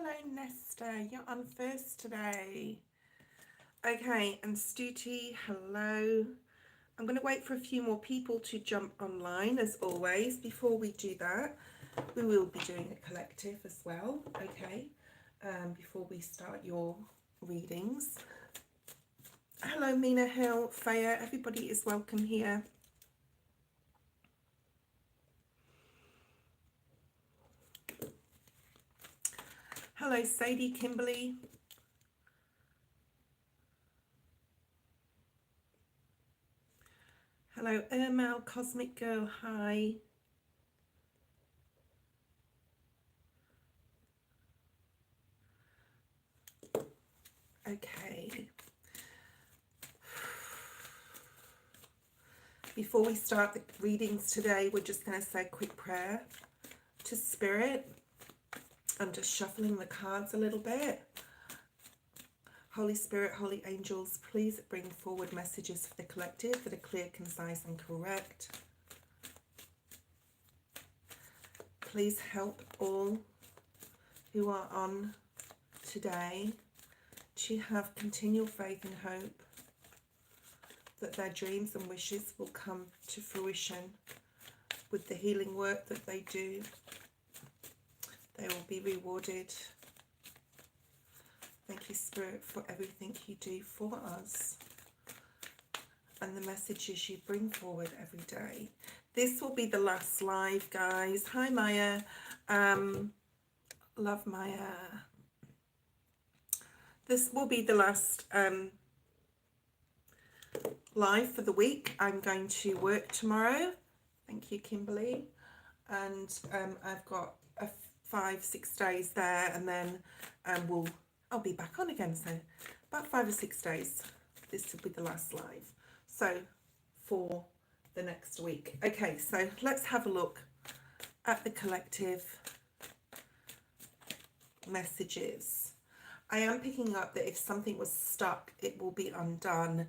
Hello, Nesta. You're on first today. Okay, and Stuti, hello. I'm going to wait for a few more people to jump online, as always. Before we do that, we will be doing a collective as well, okay? Before we start your readings. Hello, Mina Hill, Faya, everybody is welcome here. Hello, Sadie, Kimberly. Hello, Ermal, Cosmic Girl, hi. Okay. Before we start the readings today, we're just going to say a quick prayer to Spirit. I'm just shuffling the cards a little bit. Holy Spirit, Holy Angels, please bring forward messages for the collective that are clear, concise and correct. Please help all who are on today to have continual faith and hope that their dreams and wishes will come to fruition with the healing work that they do. They will be rewarded. Thank you, Spirit, for everything you do for us and the messages you bring forward every day. This will be the last live, guys. Hi, Maya. Love Maya. This will be the last live for the week. I'm going to work tomorrow. Thank you, Kimberly. And I've got 5-6 days there, and then I'll be back on again. So about 5 or 6 days. This will be the last live. So for the next week. Okay, so let's have a look at the collective messages. I am picking up that if something was stuck, it will be undone.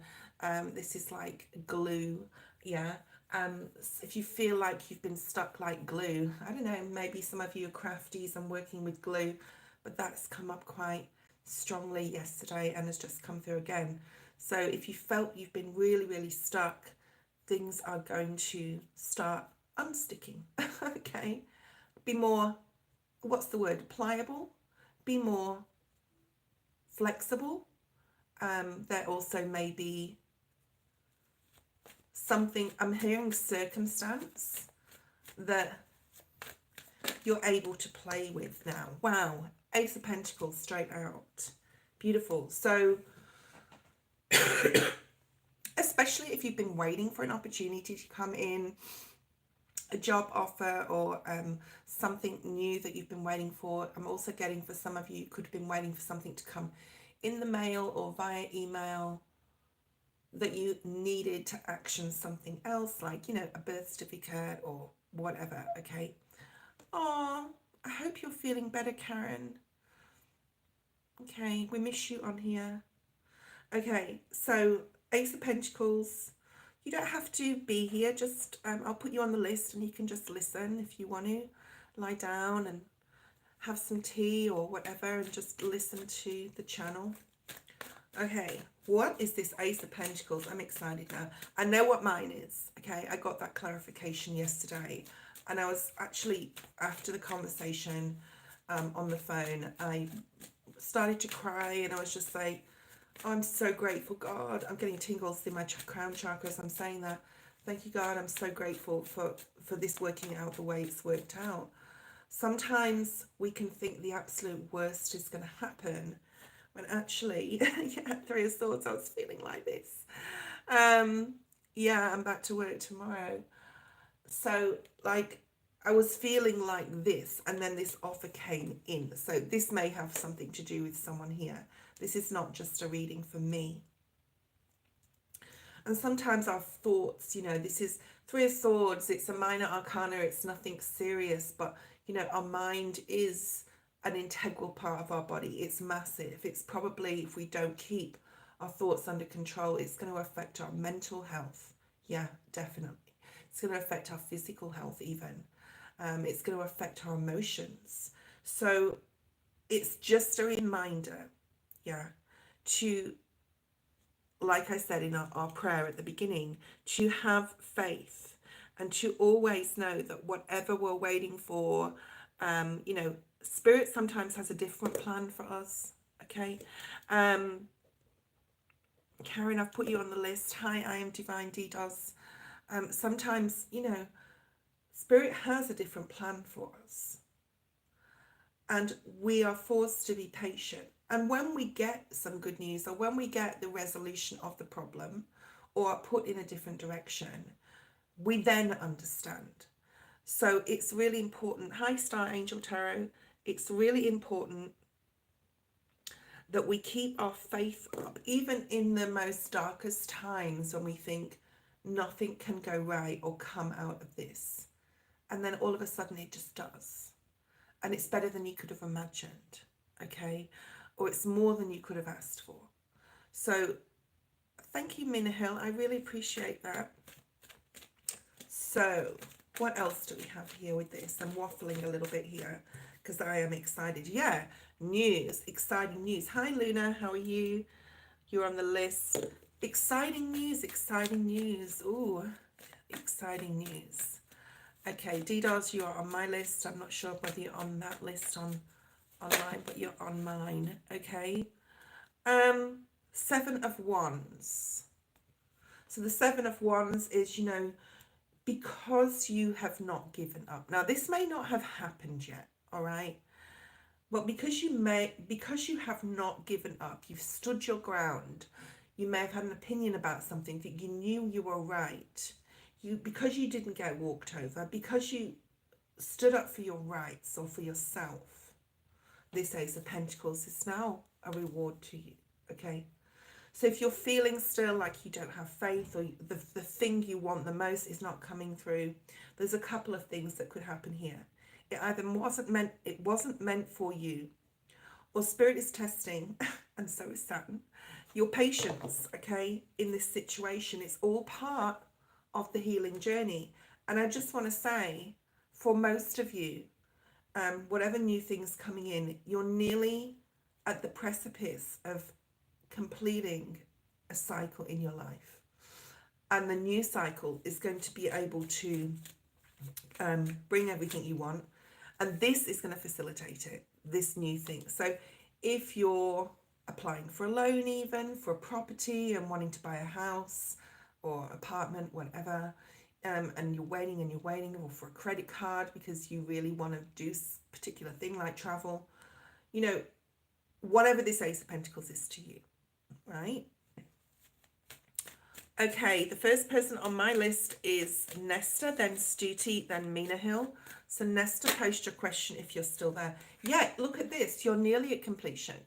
This is like glue, yeah. If you feel like you've been stuck like glue, I don't know, maybe some of you are crafties and working with glue, but that's come up quite strongly yesterday and has just come through again. So if you felt you've been really, really stuck, things are going to start unsticking. Okay, be more, what's the word, pliable, be more flexible. There also may be something, I'm hearing circumstance that you're able to play with now. Wow, Ace of Pentacles straight out. Beautiful. So especially if you've been waiting for an opportunity to come in, a job offer or something new that you've been waiting for. I'm also getting, for some of you, could have been waiting for something to come in the mail or via email that you needed to action something else, like, you know, a birth certificate or whatever. Okay. Oh, I hope you're feeling better, Karen. Okay, we miss you on here. Okay, so Ace of Pentacles. You don't have to be here, just I'll put you on the list and you can just listen if you want to. Lie down and have some tea or whatever and just listen to the channel. Okay, what is this Ace of Pentacles? I'm excited now. I know what mine is. Okay, I got that clarification yesterday. And I was actually, after the conversation on the phone, I started to cry and I was just like, oh, I'm so grateful, God. I'm getting tingles in my crown chakras. I'm saying that. Thank you, God. I'm so grateful for this working out the way it's worked out. Sometimes we can think the absolute worst is going to happen, when actually, yeah, Three of Swords, I was feeling like this. Yeah, I'm back to work tomorrow. So, like, I was feeling like this, and then this offer came in. So this may have something to do with someone here. This is not just a reading for me. And sometimes our thoughts, you know, this is Three of Swords, it's a minor arcana, it's nothing serious, but, you know, our mind is an integral part of our body. It's massive. It's probably, if we don't keep our thoughts under control, it's going to affect our mental health. Yeah, definitely. It's going to affect our physical health even. It's going to affect our emotions. So It's just a reminder, yeah, to, like I said in our prayer at the beginning, to have faith and to always know that whatever we're waiting for, you know, Spirit sometimes has a different plan for us, okay? Karen, I've put you on the list. Hi, I am Divine DDoS. Sometimes, you know, Spirit has a different plan for us. And we are forced to be patient. And when we get some good news, or when we get the resolution of the problem, or are put in a different direction, we then understand. So it's really important. Hi, Star Angel Tarot. It's really important that we keep our faith up, even in the most darkest times when we think nothing can go right or come out of this. And then all of a sudden it just does. And it's better than you could have imagined, okay? Or it's more than you could have asked for. So thank you, Minna Hill. I really appreciate that. So what else do we have here with this? I'm waffling a little bit here because I am excited. Yeah, news, exciting news. Hi, Luna. How are you? You're on the list. Exciting news, exciting news. Ooh, exciting news. Okay, DDoS, you are on my list. I'm not sure whether you're on that list online, but you're on mine. Okay. Seven of Wands. So the Seven of Wands is, you know, because you have not given up. Now, this may not have happened yet, all right? But because you have not given up, you've stood your ground. You may have had an opinion about something that you knew you were right. Because you didn't get walked over, because you stood up for your rights or for yourself, this Ace of Pentacles is now a reward to you, okay? So if you're feeling still like you don't have faith, or the thing you want the most is not coming through, there's a couple of things that could happen here. It either wasn't meant for you, or Spirit is testing, and so is Saturn, your patience, okay, in this situation. It's all part of the healing journey. And I just want to say, for most of you, whatever new things coming in, you're nearly at the precipice of completing a cycle in your life. And the new cycle is going to be able to bring everything you want. And this is going to facilitate it, this new thing. So if you're applying for a loan, even for a property and wanting to buy a house or apartment, whatever, and you're waiting, or for a credit card because you really want to do a particular thing like travel, you know, whatever this Ace of Pentacles is to you, right? Okay, the first person on my list is Nesta, then Stuti, then Mina Hill. So Nesta, post your question if you're still there. Yeah, look at this. You're nearly at completion.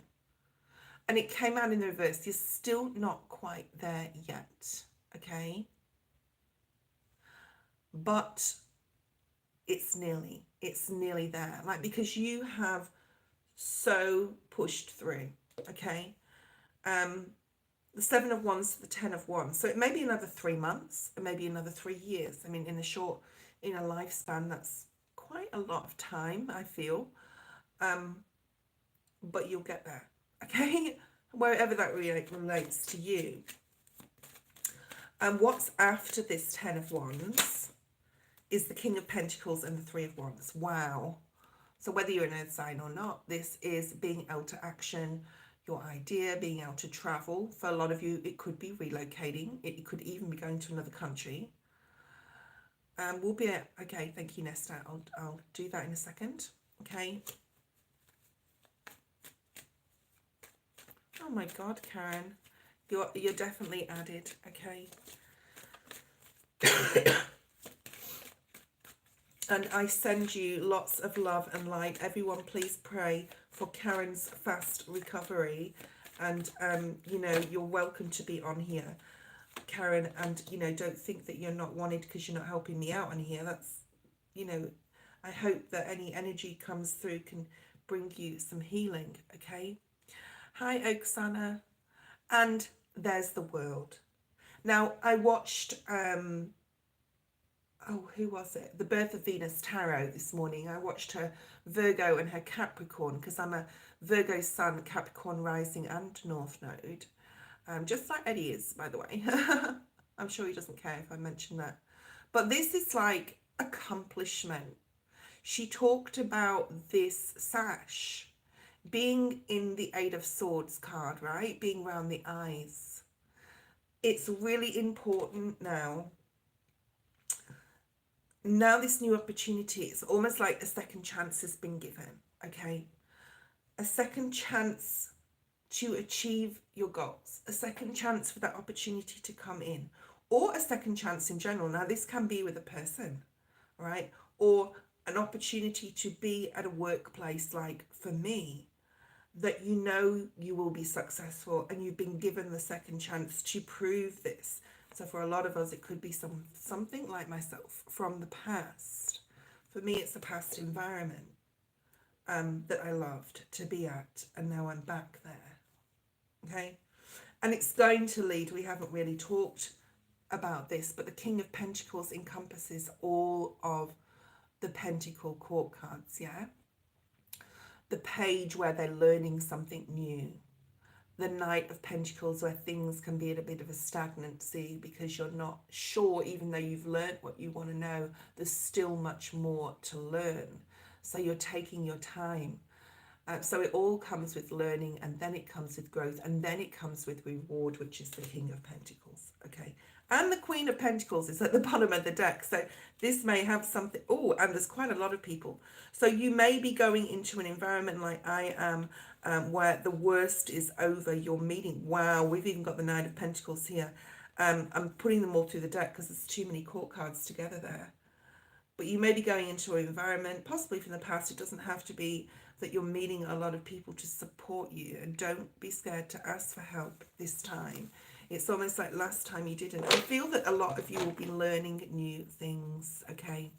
And it came out in the reverse. You're still not quite there yet, okay? But it's nearly there. Like, because you have so pushed through, okay? The Seven of Wands to the Ten of Wands. So it may be another 3 months, and maybe another 3 years. I mean, in a lifespan, that's quite a lot of time, I feel. But you'll get there, okay? Wherever that relates to you. And what's after this Ten of Wands is the King of Pentacles and the Three of Wands. Wow. So whether you're an earth sign or not, this is being able to action your idea, being able to travel. For a lot of you, it could be relocating. It could even be going to another country. We'll be at, okay, thank you, Nesta. I'll do that in a second. Okay. Oh my God, Karen, you're definitely added. Okay. And I send you lots of love and light. Everyone, please pray for Karen's fast recovery. And, you know, you're welcome to be on here, Karen. And, you know, don't think that you're not wanted because you're not helping me out on here. That's, you know, I hope that any energy comes through can bring you some healing, okay? Hi, Oksana. And there's the world. Now, I watched... oh, who was it? The Birth of Venus Tarot this morning. I watched her Virgo and her Capricorn because I'm a Virgo Sun, Capricorn Rising and North Node. Just like Eddie is, by the way. I'm sure he doesn't care if I mention that. But this is like accomplishment. She talked about this sash being in the Eight of Swords card, right? Being around the eyes. It's really important now. Now this new opportunity, it's almost like a second chance has been given, okay? A second chance to achieve your goals, a second chance for that opportunity to come in, or a second chance in general. Now this can be with a person, right? Or an opportunity to be at a workplace, like for me, that you know you will be successful and you've been given the second chance to prove this. So for a lot of us, it could be something like myself from the past. For me, it's a past environment that I loved to be at, and now I'm back there. Okay? And it's going to lead, we haven't really talked about this, but the King of Pentacles encompasses all of the Pentacle court cards, yeah? The Page where they're learning something new. The Knight of Pentacles where things can be at a bit of a stagnancy because you're not sure, even though you've learned what you want to know, there's still much more to learn. So you're taking your time. So it all comes with learning, and then it comes with growth, and then it comes with reward, which is the King of Pentacles. Okay. And the Queen of Pentacles is at the bottom of the deck. So this may have something. Oh, and there's quite a lot of people. So you may be going into an environment like I am, where the worst is over. You're meeting. Wow, we've even got the Nine of Pentacles here. I'm putting them all through the deck because there's too many court cards together there. But you may be going into an environment, possibly from the past. It doesn't have to be that you're meeting a lot of people to support you. And don't be scared to ask for help this time. It's almost like last time you didn't. I feel that a lot of you will be learning new things, okay?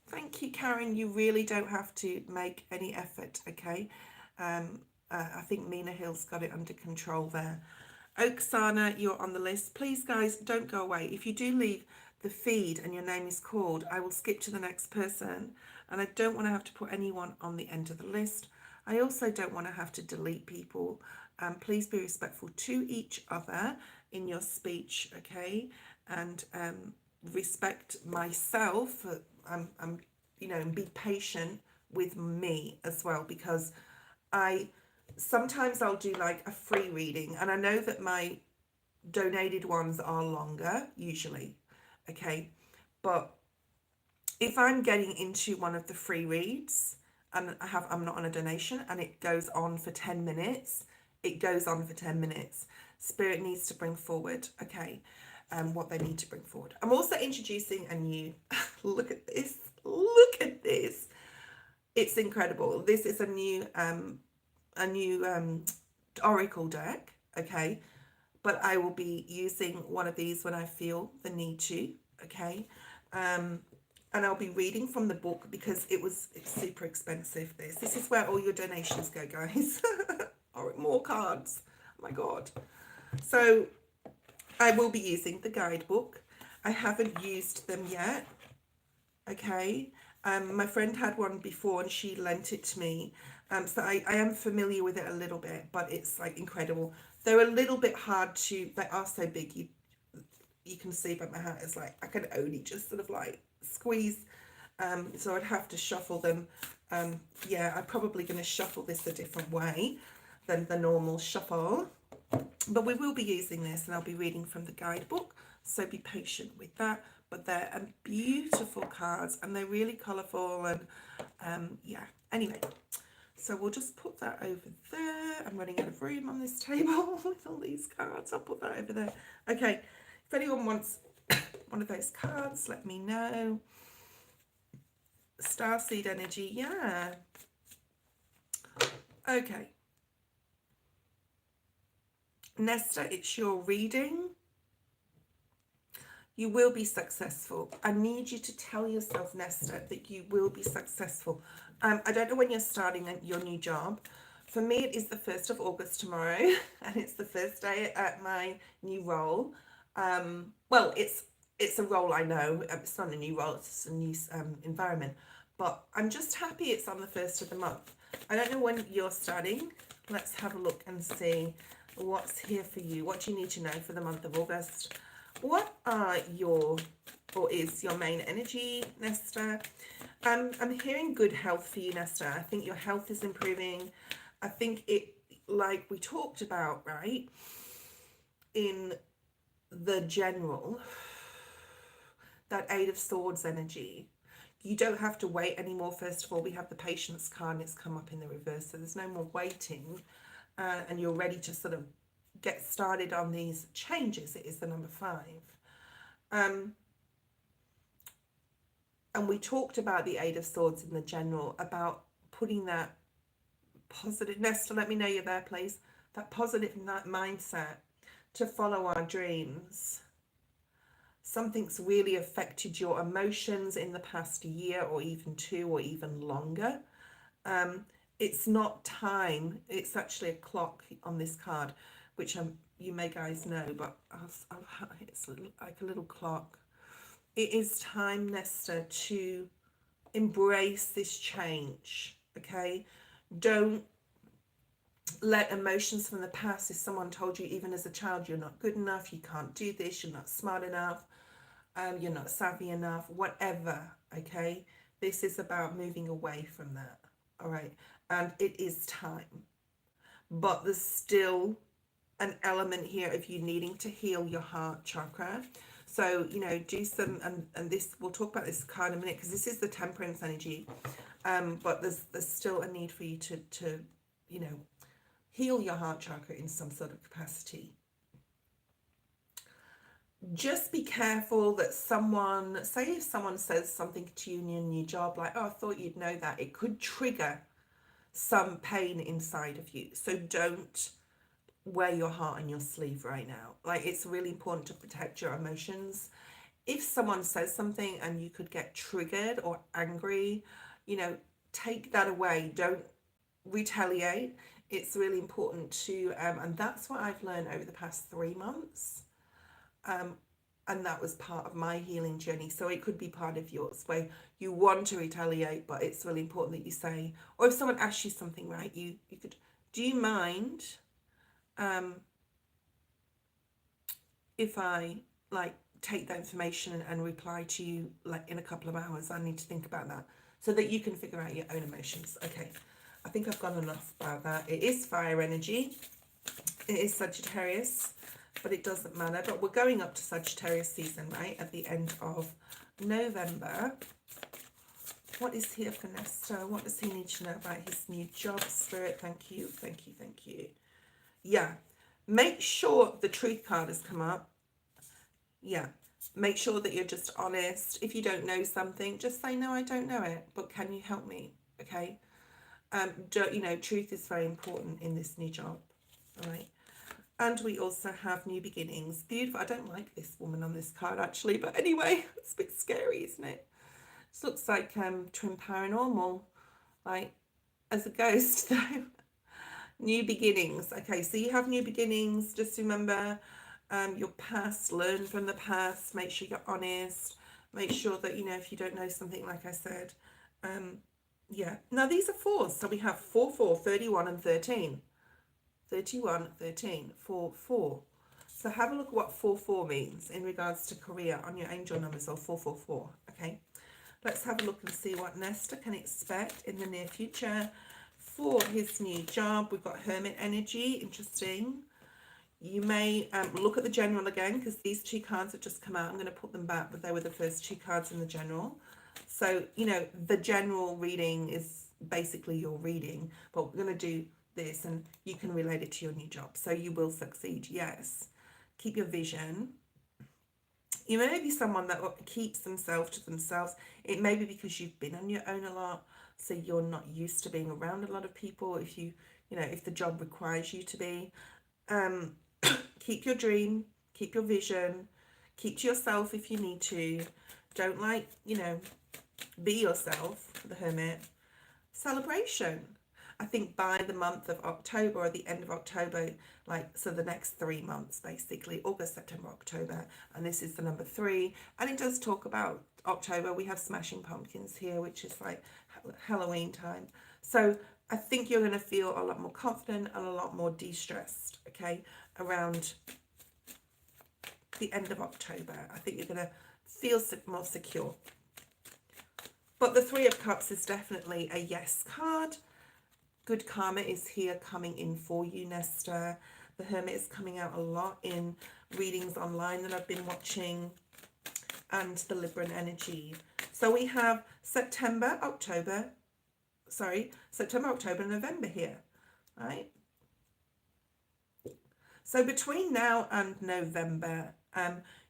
Thank you, Karen. You really don't have to make any effort, okay? I think Mina Hill's got it under control there. Oksana, you're on the list. Please, guys, don't go away. If you do leave the feed and your name is called, I will skip to the next person. And I don't want to have to put anyone on the end of the list. I also don't want to have to delete people. Please be respectful to each other in your speech, okay? And respect myself. You know, and be patient with me as well, because sometimes I'll do like a free reading, and I know that my donated ones are longer usually, okay? But if I'm getting into one of the free reads and I'm not on a donation and it goes on for 10 minutes, it goes on for 10 minutes. Spirit needs to bring forward, okay, what they need to bring forward. I'm also introducing a new, look at this, It's incredible. This is a new oracle deck, okay? But I will be using one of these when I feel the need to, okay? And I'll be reading from the book because it's super expensive, this. This is where all your donations go, guys. Or more cards. Oh my God. So I will be using the guidebook. I haven't used them yet, okay? My friend had one before and she lent it to me. So I am familiar with it a little bit, but it's like incredible. They're a little bit hard to, they are so big, you can see by my hand, it's like I can only just sort of like squeeze, so I'd have to shuffle them. Yeah, I'm probably going to shuffle this a different way than the normal shuffle, but we will be using this and I'll be reading from the guidebook, so be patient with that. But they're beautiful cards and they're really colourful, and yeah, anyway, so we'll just put that over there. I'm running out of room on this table with all these cards. I'll put that over there. Okay, if anyone wants one of those cards, let me know. Starseed energy, yeah. Okay. Nesta, it's your reading. You will be successful. I need you to tell yourself, Nesta, that you will be successful. I don't know when you're starting your new job. For me, it is the 1st of August tomorrow, and it's the first day at my new role. Well, it's a role I know. It's not a new role, it's just a new environment. But I'm just happy it's on the 1st of the month. I don't know when you're starting. Let's have a look and see what's here for you. What do you need to know for the month of August? What are your, or is your main energy, Nesta? I'm hearing good health for you, Nesta. I think your health is improving. I think it, like we talked about, right, in the general, that Eight of Swords energy. You don't have to wait anymore. First of all, we have the Patience card and it's come up in the reverse, so there's no more waiting, and you're ready to sort of get started on these changes. It is the number 5. And we talked about the Eight of Swords in the general, about putting that positive, Nesta, let me know you're there, please, that positive mindset to follow our dreams. Something's really affected your emotions in the past year or even 2 or even longer. It's not time, it's actually a clock on this card, which you may guys know, but it's like a little clock. It is time, Nesta, to embrace this change, okay? Don't let emotions from the past, if someone told you even as a child you're not good enough, you can't do this, you're not smart enough, you're not savvy enough, whatever, okay? This is about moving away from that, all right? And it is time. But there's still an element here of you needing to heal your heart chakra. So, you know, do some, and this, we'll talk about this card in a minute, because this is the Temperance energy. But there's still a need for you to, you know, heal your heart chakra in some sort of capacity. Just be careful that someone, say if someone says something to you in your new job, like, oh, I thought you'd know that, it could trigger some pain inside of you. So don't wear your heart on your sleeve right now. Like, it's really important to protect your emotions. If someone says something and you could get triggered or angry, you know, take that away. Don't retaliate. It's really important to, and that's what I've learned over the past 3 months. And that was part of my healing journey. So it could be part of yours where you want to retaliate, but it's really important that you say, or if someone asks you something, right, you could, do you mind if I like take that information and reply to you like in a couple of hours? I need to think about that, so that you can figure out your own emotions. Okay, I think I've gone enough about that. It is fire energy. It is Sagittarius, but it doesn't matter. But we're going up to Sagittarius season, right, at the end of November. What is here for Nesta? What does he need to know about his new job? Spirit, thank you, thank you, thank you. Yeah, make sure the truth card has come up. Yeah, make sure that you're just honest. If you don't know something, just say, no, I don't know it, but can you help me? Okay. Don't, you know, truth is very important in this new job. All right. And we also have new beginnings. Beautiful. I don't like this woman on this card actually, but anyway, it's a bit scary, isn't it? This looks like Twin Paranormal, like as a ghost though. New beginnings. Okay, so you have new beginnings. Just remember your past, learn from the past, make sure you're honest, make sure that, you know, if you don't know something, like I said, yeah. Now these are 4s, so we have 4, 4, 31 and 13. 31, 13, 4, 4. So have a look at what 4, 4 means in regards to career on your angel numbers, or 4, 4, 4. Okay, let's have a look and see what Nesta can expect in the near future for his new job. We've got Hermit energy. Interesting. You may look at the general again, because these 2 cards have just come out. I'm going to put them back, but they were the first 2 cards in the general. So, you know, the general reading is basically your reading, but we're going to do this and you can relate it to your new job. So you will succeed. Yes. Keep your vision. You may be someone that keeps themselves to themselves. It may be because you've been on your own a lot, so you're not used to being around a lot of people. If you know, if the job requires you to be, keep your dream, keep your vision, keep to yourself if you need to. Don't, like, you know, be yourself, the Hermit. Celebration. I think by the month of October, or the end of October, like, so the next 3 months, basically, August, September, October, and this is the number 3, and it does talk about October. We have Smashing Pumpkins here, which is like Halloween time. So I think you're going to feel a lot more confident and a lot more de-stressed, okay, around the end of October. I think you're going to feel more secure. But the Three of Cups is definitely a yes card. Good karma is here coming in for you, Nesta. The Hermit is coming out a lot in readings online that I've been watching, and the Libran energy. So we have September, October, November here, right? So between now and November,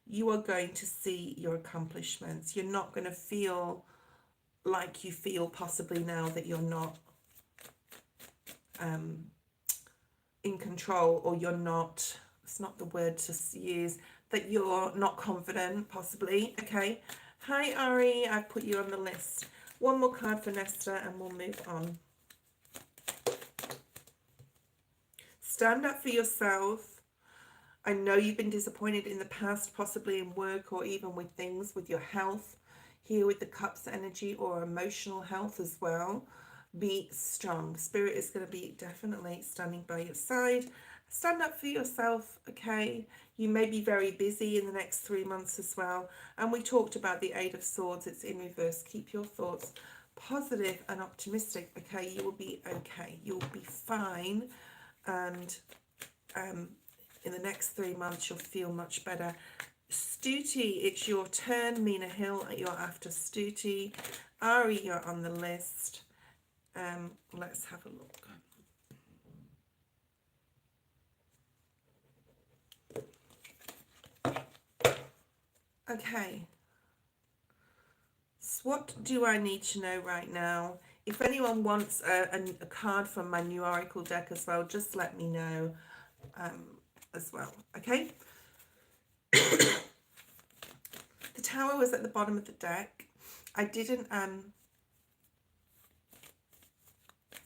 you are going to see your accomplishments. You're not going to feel like you feel possibly now that you're not in control, or you're not, it's not the word to use, that you're not confident, possibly, okay? Hi, Ari, I've put you on the list. One more card for Nesta and we'll move on. Stand up for yourself. I know you've been disappointed in the past, possibly in work or even with things, with your health. Here with the Cups energy, or emotional health as well. Be strong. Spirit is going to be definitely standing by your side. Stand up for yourself, okay? You may be very busy in the next 3 months as well. And we talked about the Eight of Swords. It's in reverse. Keep your thoughts positive and optimistic, okay? You will be okay. You'll be fine. And in the next 3 months, you'll feel much better. Stuti, it's your turn. Mina Hill, you're after Stuti. Ari, you're on the list. Let's have a look. Okay. So what do I need to know right now? If anyone wants a card from my new Oracle deck as well, just let me know as well. Okay. The Tower was at the bottom of the deck. I didn't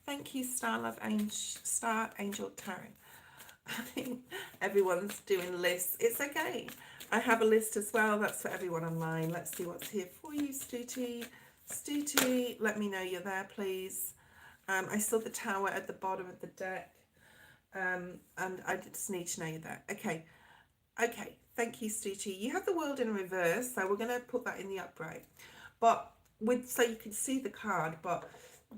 thank you, Star Angel Tarot. I think everyone's doing lists. It's okay. I have a list as well. That's for everyone online. Let's see what's here for you, Stuti. Stuti, let me know you're there, please. I saw the Tower at the bottom of the deck. And I just need to know you're there. Okay. Okay. Thank you, Stuti. You have the World in reverse, so we're going to put that in the upright. But so you can see the card, but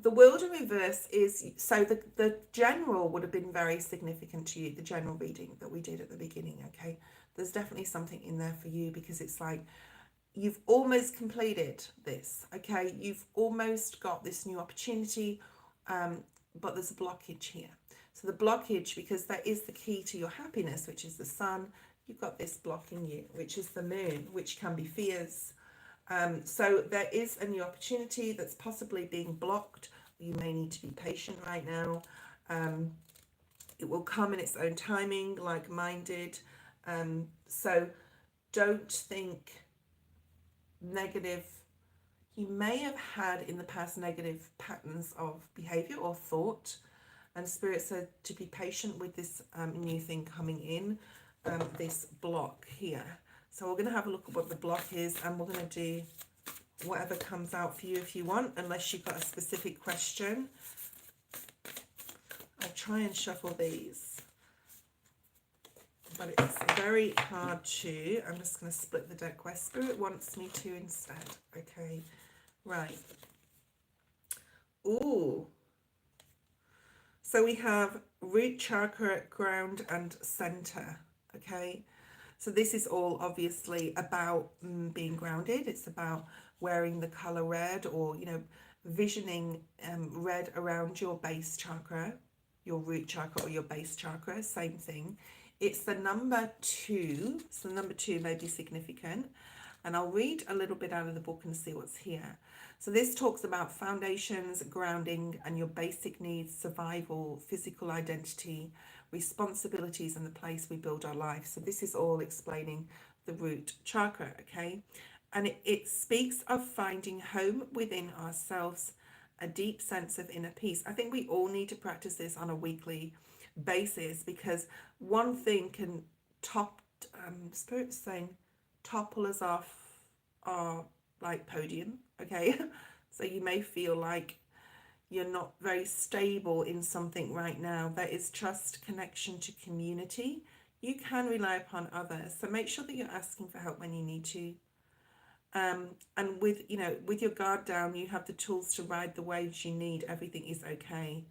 the World in reverse is, so the general would have been very significant to you, the general reading that we did at the beginning, okay? There's definitely something in there for you, because it's like you've almost completed this, okay? You've almost got this new opportunity, but there's a blockage here. So the blockage, because that is the key to your happiness, which is the sun, you've got this blocking you, which is the moon, which can be fears. So there is a new opportunity that's possibly being blocked. You may need to be patient right now. It will come in its own timing, like-minded. So don't think negative. You may have had in the past negative patterns of behavior or thought, and Spirit said to be patient with this new thing coming in, this block here. So we're going to have a look at what the block is, and we're going to do whatever comes out for you if you want, unless you've got a specific question. I'll try and shuffle these, but it's very hard to. I'm just going to split the deck where Spirit wants me to instead. Okay, right. Ooh. So we have root chakra, ground, and center. Okay. So this is all obviously about being grounded. It's about wearing the color red, or, you know, visioning red around your base chakra, your root chakra or your base chakra, same thing. It's the number 2. So number 2 may be significant. And I'll read a little bit out of the book and see what's here. So this talks about foundations, grounding, and your basic needs, survival, physical identity, responsibilities, and the place we build our life. So this is all explaining the root chakra, okay? And it speaks of finding home within ourselves, a deep sense of inner peace. I think we all need to practice this on a weekly basis, because one thing can Spirit's saying, topple us off our like podium, okay? So you may feel like you're not very stable in something right now. There is trust, connection to community. You can rely upon others. So make sure that you're asking for help when you need to. And with, you know, with your guard down, you have the tools to ride the waves you need. Everything is okay.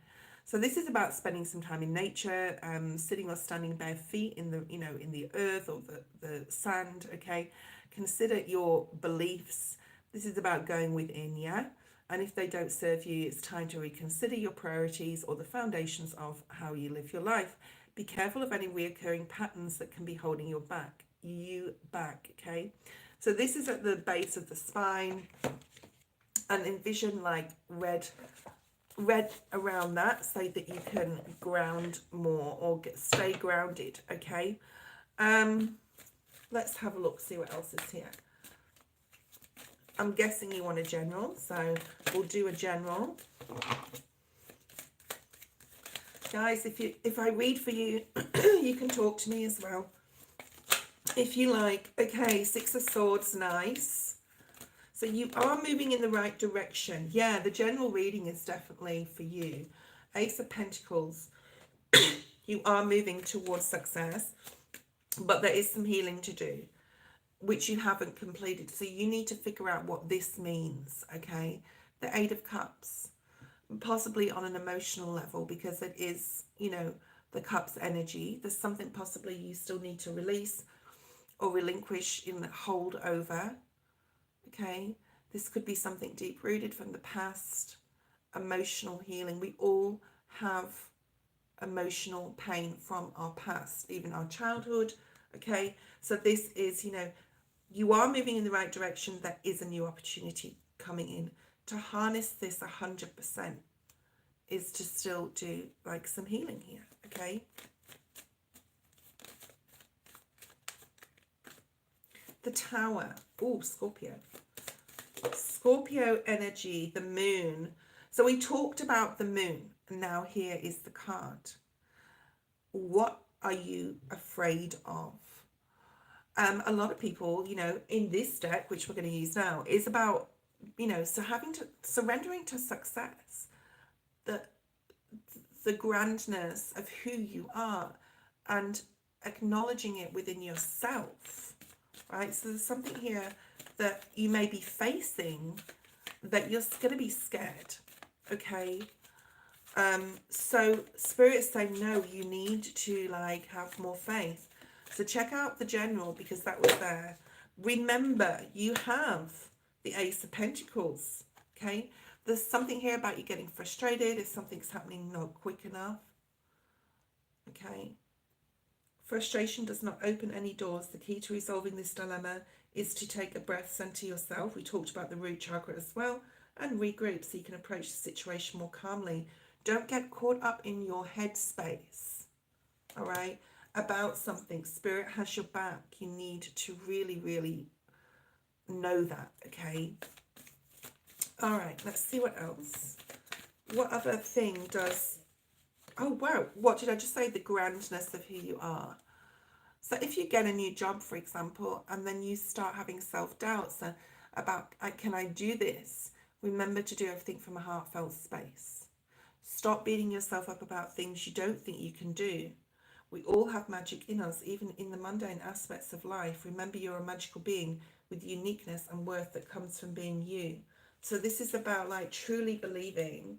So this is about spending some time in nature, sitting or standing bare feet in the, you know, in the earth or the sand, okay? Consider your beliefs. This is about going within, yeah? And if they don't serve you, it's time to reconsider your priorities or the foundations of how you live your life. Be careful of any reoccurring patterns that can be holding you back, okay? So this is at the base of the spine, and envision like red around that so that you can ground more or stay grounded, okay? Let's have a look, see what else is here. I'm guessing you want a general, so we'll do a general. Guys, if I read for you, you can talk to me as well if you like. Okay, Six of Swords, nice. So you are moving in the right direction. Yeah, the general reading is definitely for you. Ace of Pentacles, you are moving towards success, but there is some healing to do, which you haven't completed. So you need to figure out what this means, okay? The Eight of Cups, possibly on an emotional level, because it is, you know, the Cups energy. There's something possibly you still need to release or relinquish in the hold over. Okay, this could be something deep rooted from the past, emotional healing. We all have emotional pain from our past, even our childhood. Okay, so this is, you know, you are moving in the right direction. There is a new opportunity coming in. To harness this 100% is to still do like some healing here. Okay. The Tower. Oh, Scorpio. Scorpio energy, the moon. So we talked about the moon, and now here is the card. What are you afraid of? A lot of people, you know, in this deck, which we're going to use now, is about, you know, so surrendering to success, the grandness of who you are, and acknowledging it within yourself, right? So there's something here that you may be facing that you're going to be scared, okay? So Spirit's saying, no, you need to like have more faith. So check out the general, because that was there. Remember, you have the Ace of Pentacles, okay? There's something here about you getting frustrated if something's happening not quick enough, okay? Frustration does not open any doors. The key to resolving this dilemma is to take a breath, center yourself. We talked about the root chakra as well, and regroup so you can approach the situation more calmly. Don't get caught up in your headspace, all right, about something. Spirit has your back. You need to really, really know that, okay? All right, let's see what else. What other thing does... Oh, wow. What did I just say? The grandness of who you are. So if you get a new job, for example, and then you start having self-doubts about, can I do this? Remember to do everything from a heartfelt space. Stop beating yourself up about things you don't think you can do. We all have magic in us, even in the mundane aspects of life. Remember, you're a magical being with uniqueness and worth that comes from being you. So this is about like truly believing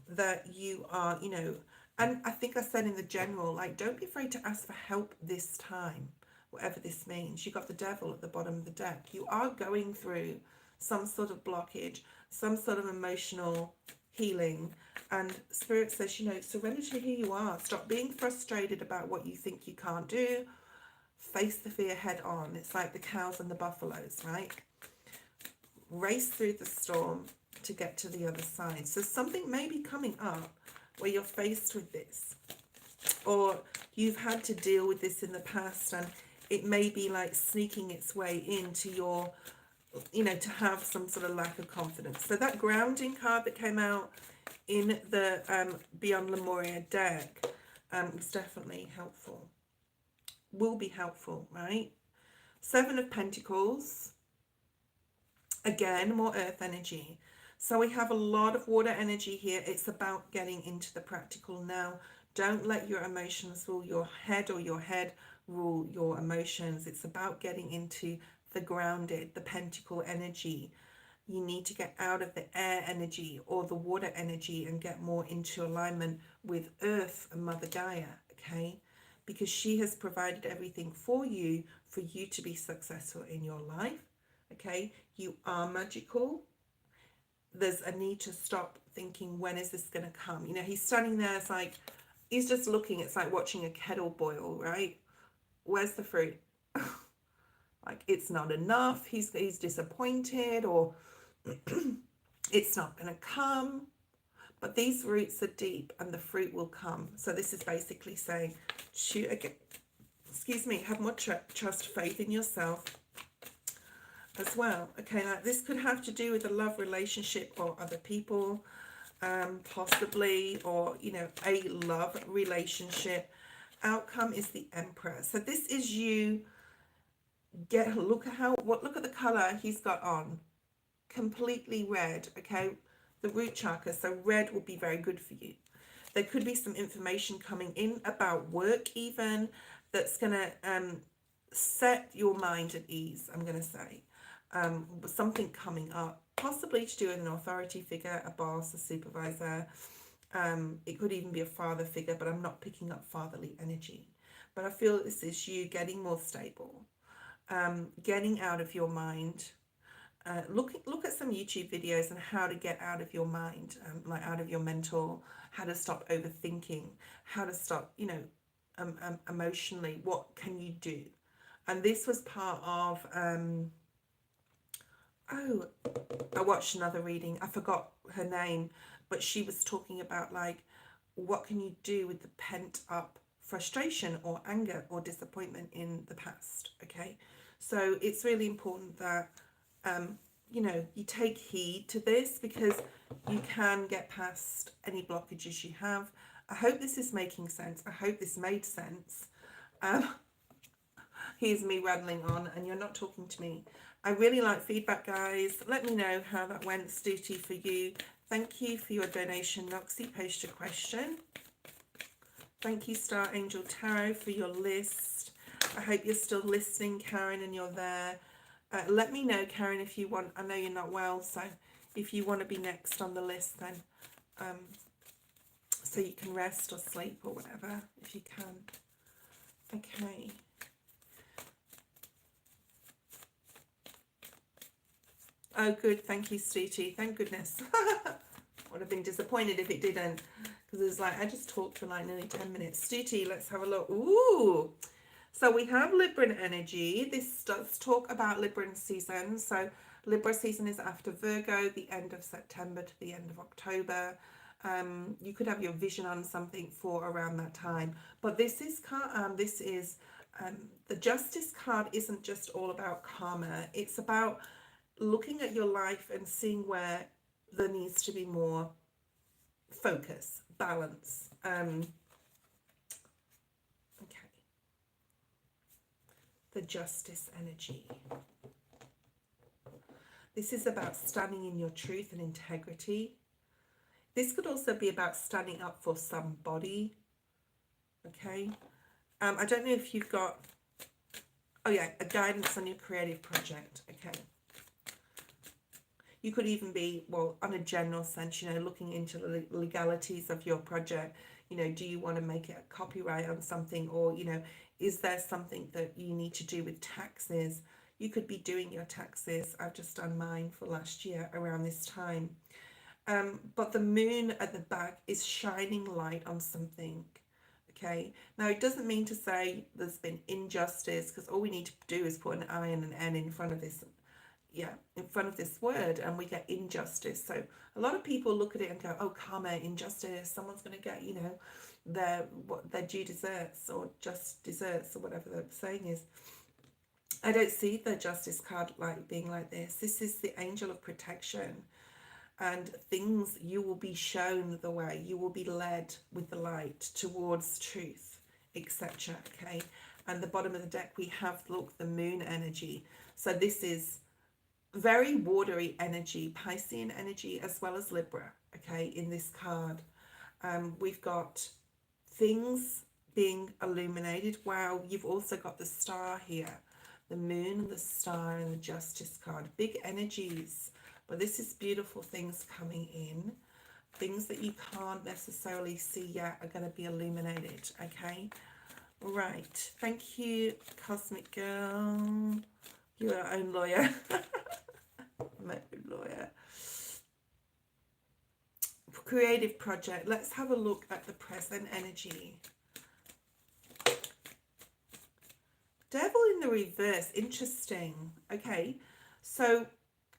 that you are, you know, and I think I said in the general, like, don't be afraid to ask for help this time, whatever this means. You got the Devil at the bottom of the deck. You are going through some sort of blockage, some sort of emotional healing. And Spirit says, you know, surrender to who you are. Stop being frustrated about what you think you can't do. Face the fear head on. It's like the cows and the buffaloes, right? Race through the storm to get to the other side. So something may be coming up where you're faced with this, or you've had to deal with this in the past, and it may be like sneaking its way into your, you know, to have some sort of lack of confidence. So that grounding card that came out in the Beyond Lemuria deck is definitely helpful, will be helpful, right? Seven of Pentacles, again, more earth energy. So we have a lot of water energy here. It's about getting into the practical now. Don't let your emotions rule your head or your head rule your emotions. It's about getting into the grounded, the pentacle energy. You need to get out of the air energy or the water energy and get more into alignment with Earth and Mother Gaia, okay? Because she has provided everything for you to be successful in your life, okay? You are magical. There's a need to stop thinking, when is this going to come? You know, he's standing there, it's like, he's just looking, it's like watching a kettle boil, right? Where's the fruit? Like, it's not enough, he's disappointed, or it's not going to come. But these roots are deep and the fruit will come. So this is basically saying, shoot again, excuse me, have more trust, faith in yourself as well. Okay, like this could have to do with a love relationship or other people, possibly, or, you know, a love relationship. Outcome is the Emperor. So this is you. Look at the color he's got on. Completely red, okay? The root chakra, so red will be very good for you. There could be some information coming in about work even, that's going to set your mind at ease, I'm going to say. Something coming up, possibly to do with an authority figure, a boss, a supervisor. It could even be a father figure, but I'm not picking up fatherly energy. But I feel this is you getting more stable, getting out of your mind. Look at some YouTube videos on how to get out of your mind, like out of your mental, how to stop overthinking, how to stop, you know, emotionally, what can you do? And this was part of, oh, I watched another reading, I forgot her name, but she was talking about, like, what can you do with the pent up frustration or anger or disappointment in the past, okay? So it's really important that, you know, you take heed to this, because you can get past any blockages you have. I hope this is making sense. I hope this made sense. Here's me rattling on and you're not talking to me. I really like feedback, guys. Let me know how that went, Stuti, for you. Thank you for your donation, Noxie. Post your question. Thank you, Star Angel Tarot, for your list. I hope you're still listening, Karen, and you're there. Let me know, Karen, if you want. I know you're not well, so if you want to be next on the list, then so you can rest or sleep or whatever, if you can. Okay. Oh, good. Thank you, Stuti. Thank goodness. Would have been disappointed if it didn't, because it's like I just talked for like nearly 10 minutes. Stuti, let's have a look. Ooh. So we have Libran energy. This does talk about Libran season. So Libra season is after Virgo, the end of September to the end of October. You could have your vision on something for around that time. But this is the Justice card isn't just all about karma. It's about looking at your life and seeing where there needs to be more focus, balance. Okay. The Justice energy. This is about standing in your truth and integrity. This could also be about standing up for somebody. Okay. I don't know if you've got, oh yeah, a guidance on your creative project. Okay. You could even be, well, on a general sense, you know, looking into the legalities of your project. You know, do you want to make it a copyright on something, or, you know, is there something that you need to do with taxes? You could be doing your taxes. I've just done mine for last year around this time. But the moon at the back is shining light on something. Okay. Now, it doesn't mean to say there's been injustice, because all we need to do is put an I and an N in front of this. Yeah, in front of this word, and we get injustice. So a lot of people look at it and go, oh, karma, injustice, someone's going to get, you know, their due deserts, or just deserts, or whatever the saying is. I don't see the Justice card like being like this. This is the angel of protection, and things, you will be shown the way, you will be led with the light towards truth, etc. Okay. And the bottom of the deck we have, look, the moon energy. So this is very watery energy, Piscean energy, as well as Libra, okay, in this card. We've got things being illuminated. Wow, you've also got the star here, the moon and the star and the justice card. Big energies, but this is beautiful things coming in. Things that you can't necessarily see yet are going to be illuminated, okay? Right, thank you, Cosmic Girl. You're your own lawyer. My own lawyer. Creative project. Let's have a look at the present energy. Devil in the reverse. Interesting. Okay, so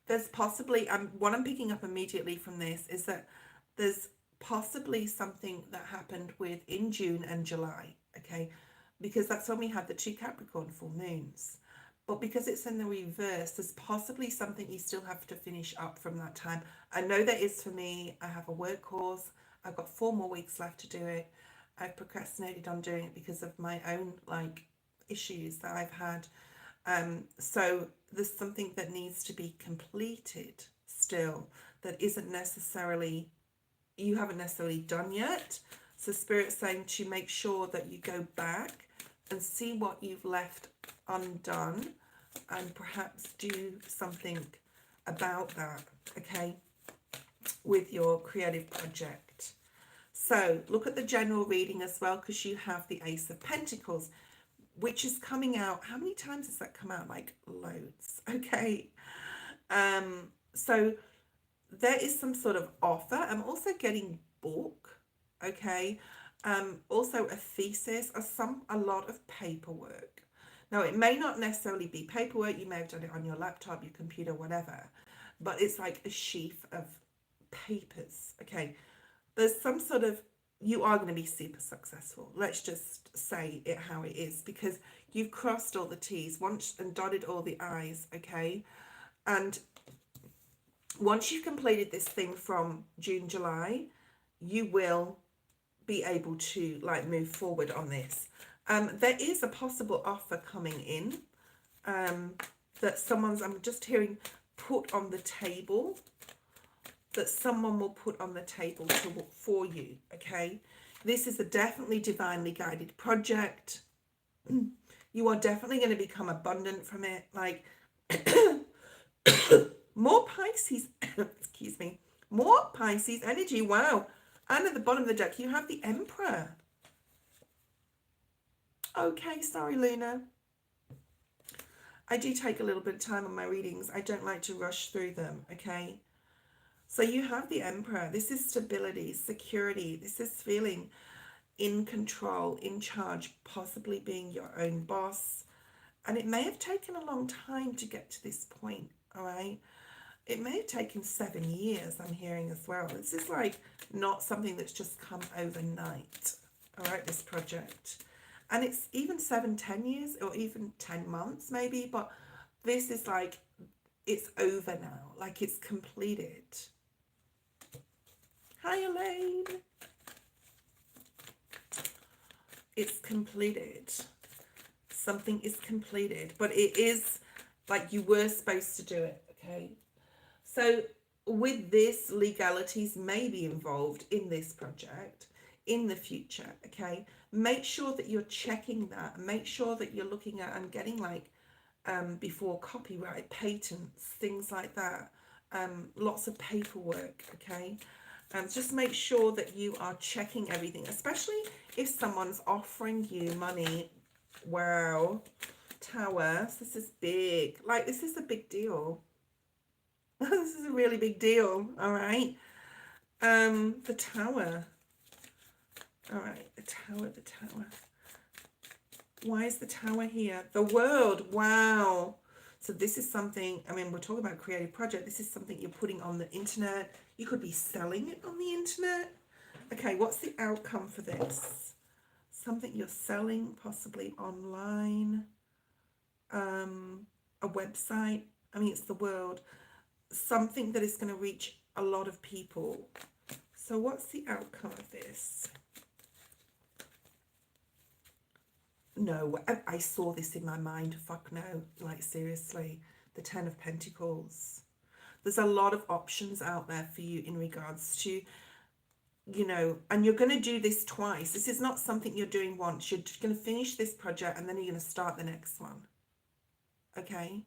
there's possibly, what I'm picking up immediately from this is that there's possibly something that happened in June and July, okay, because that's when we had the 2 Capricorn full moons. But because it's in the reverse, there's possibly something you still have to finish up from that time. I know that is for me. I have a work course. I've got 4 more weeks left to do it. I've procrastinated on doing it because of my own issues that I've had. So there's something that needs to be completed still that isn't necessarily, you haven't necessarily done yet. So Spirit's saying to make sure that you go back and see what you've left undone and perhaps do something about that, okay, with your creative project. So look at the general reading as well, because you have the Ace of Pentacles, which is coming out. How many times has that come out? Like loads, okay. So there is some sort of offer. I'm also getting book, okay. Also a thesis or a lot of paperwork. Now it may not necessarily be paperwork. You may have done it on your laptop, your computer, whatever, but it's like a sheaf of papers, okay. There's some sort of, you are going to be super successful. Let's just say it how it is, because you've crossed all the T's once and dotted all the I's, okay. And once you've completed this thing from June, July, you will be able to move forward on this. There is a possible offer coming in that someone's, I'm just hearing, put on the table, that someone will put on the table for you, okay. This is a definitely divinely guided project. You are definitely going to become abundant from it, more Pisces, excuse me, more Pisces energy. Wow. And at the bottom of the deck, you have the Emperor. Okay, sorry, Luna. I do take a little bit of time on my readings. I don't like to rush through them, okay? So you have the Emperor. This is stability, security. This is feeling in control, in charge, possibly being your own boss. And it may have taken a long time to get to this point, all right? It may have taken 7 years, I'm hearing as well. This is not something that's just come overnight, all right, this project. And it's even 7-10 years or even 10 months maybe, but this is it's over now, it's completed. Hi, Elaine. It's completed. Something is completed, but it is you were supposed to do it, okay? So with this, legalities may be involved in this project in the future, okay? Make sure that you're checking that. Make sure that you're looking at and getting before copyright, patents, things like that. Lots of paperwork, okay? Just make sure that you are checking everything, especially if someone's offering you money. Wow. Tower. This is big. This is a big deal. This is a really big deal, all right? The Tower. All right, the Tower. Why is the Tower here? The World, wow. So this is something, we're talking about creative project. This is something you're putting on the internet. You could be selling it on the internet. Okay, what's the outcome for this? Something you're selling, possibly online. A website. It's the World. Something that is going to reach a lot of people. So what's the outcome of this? No, I saw this in my mind. Fuck no. Seriously. the Ten of Pentacles. There's a lot of options out there for you in regards to, you know, and you're going to do this twice. This is not something you're doing once. You're going to finish this project and then you're going to start the next one. Okay.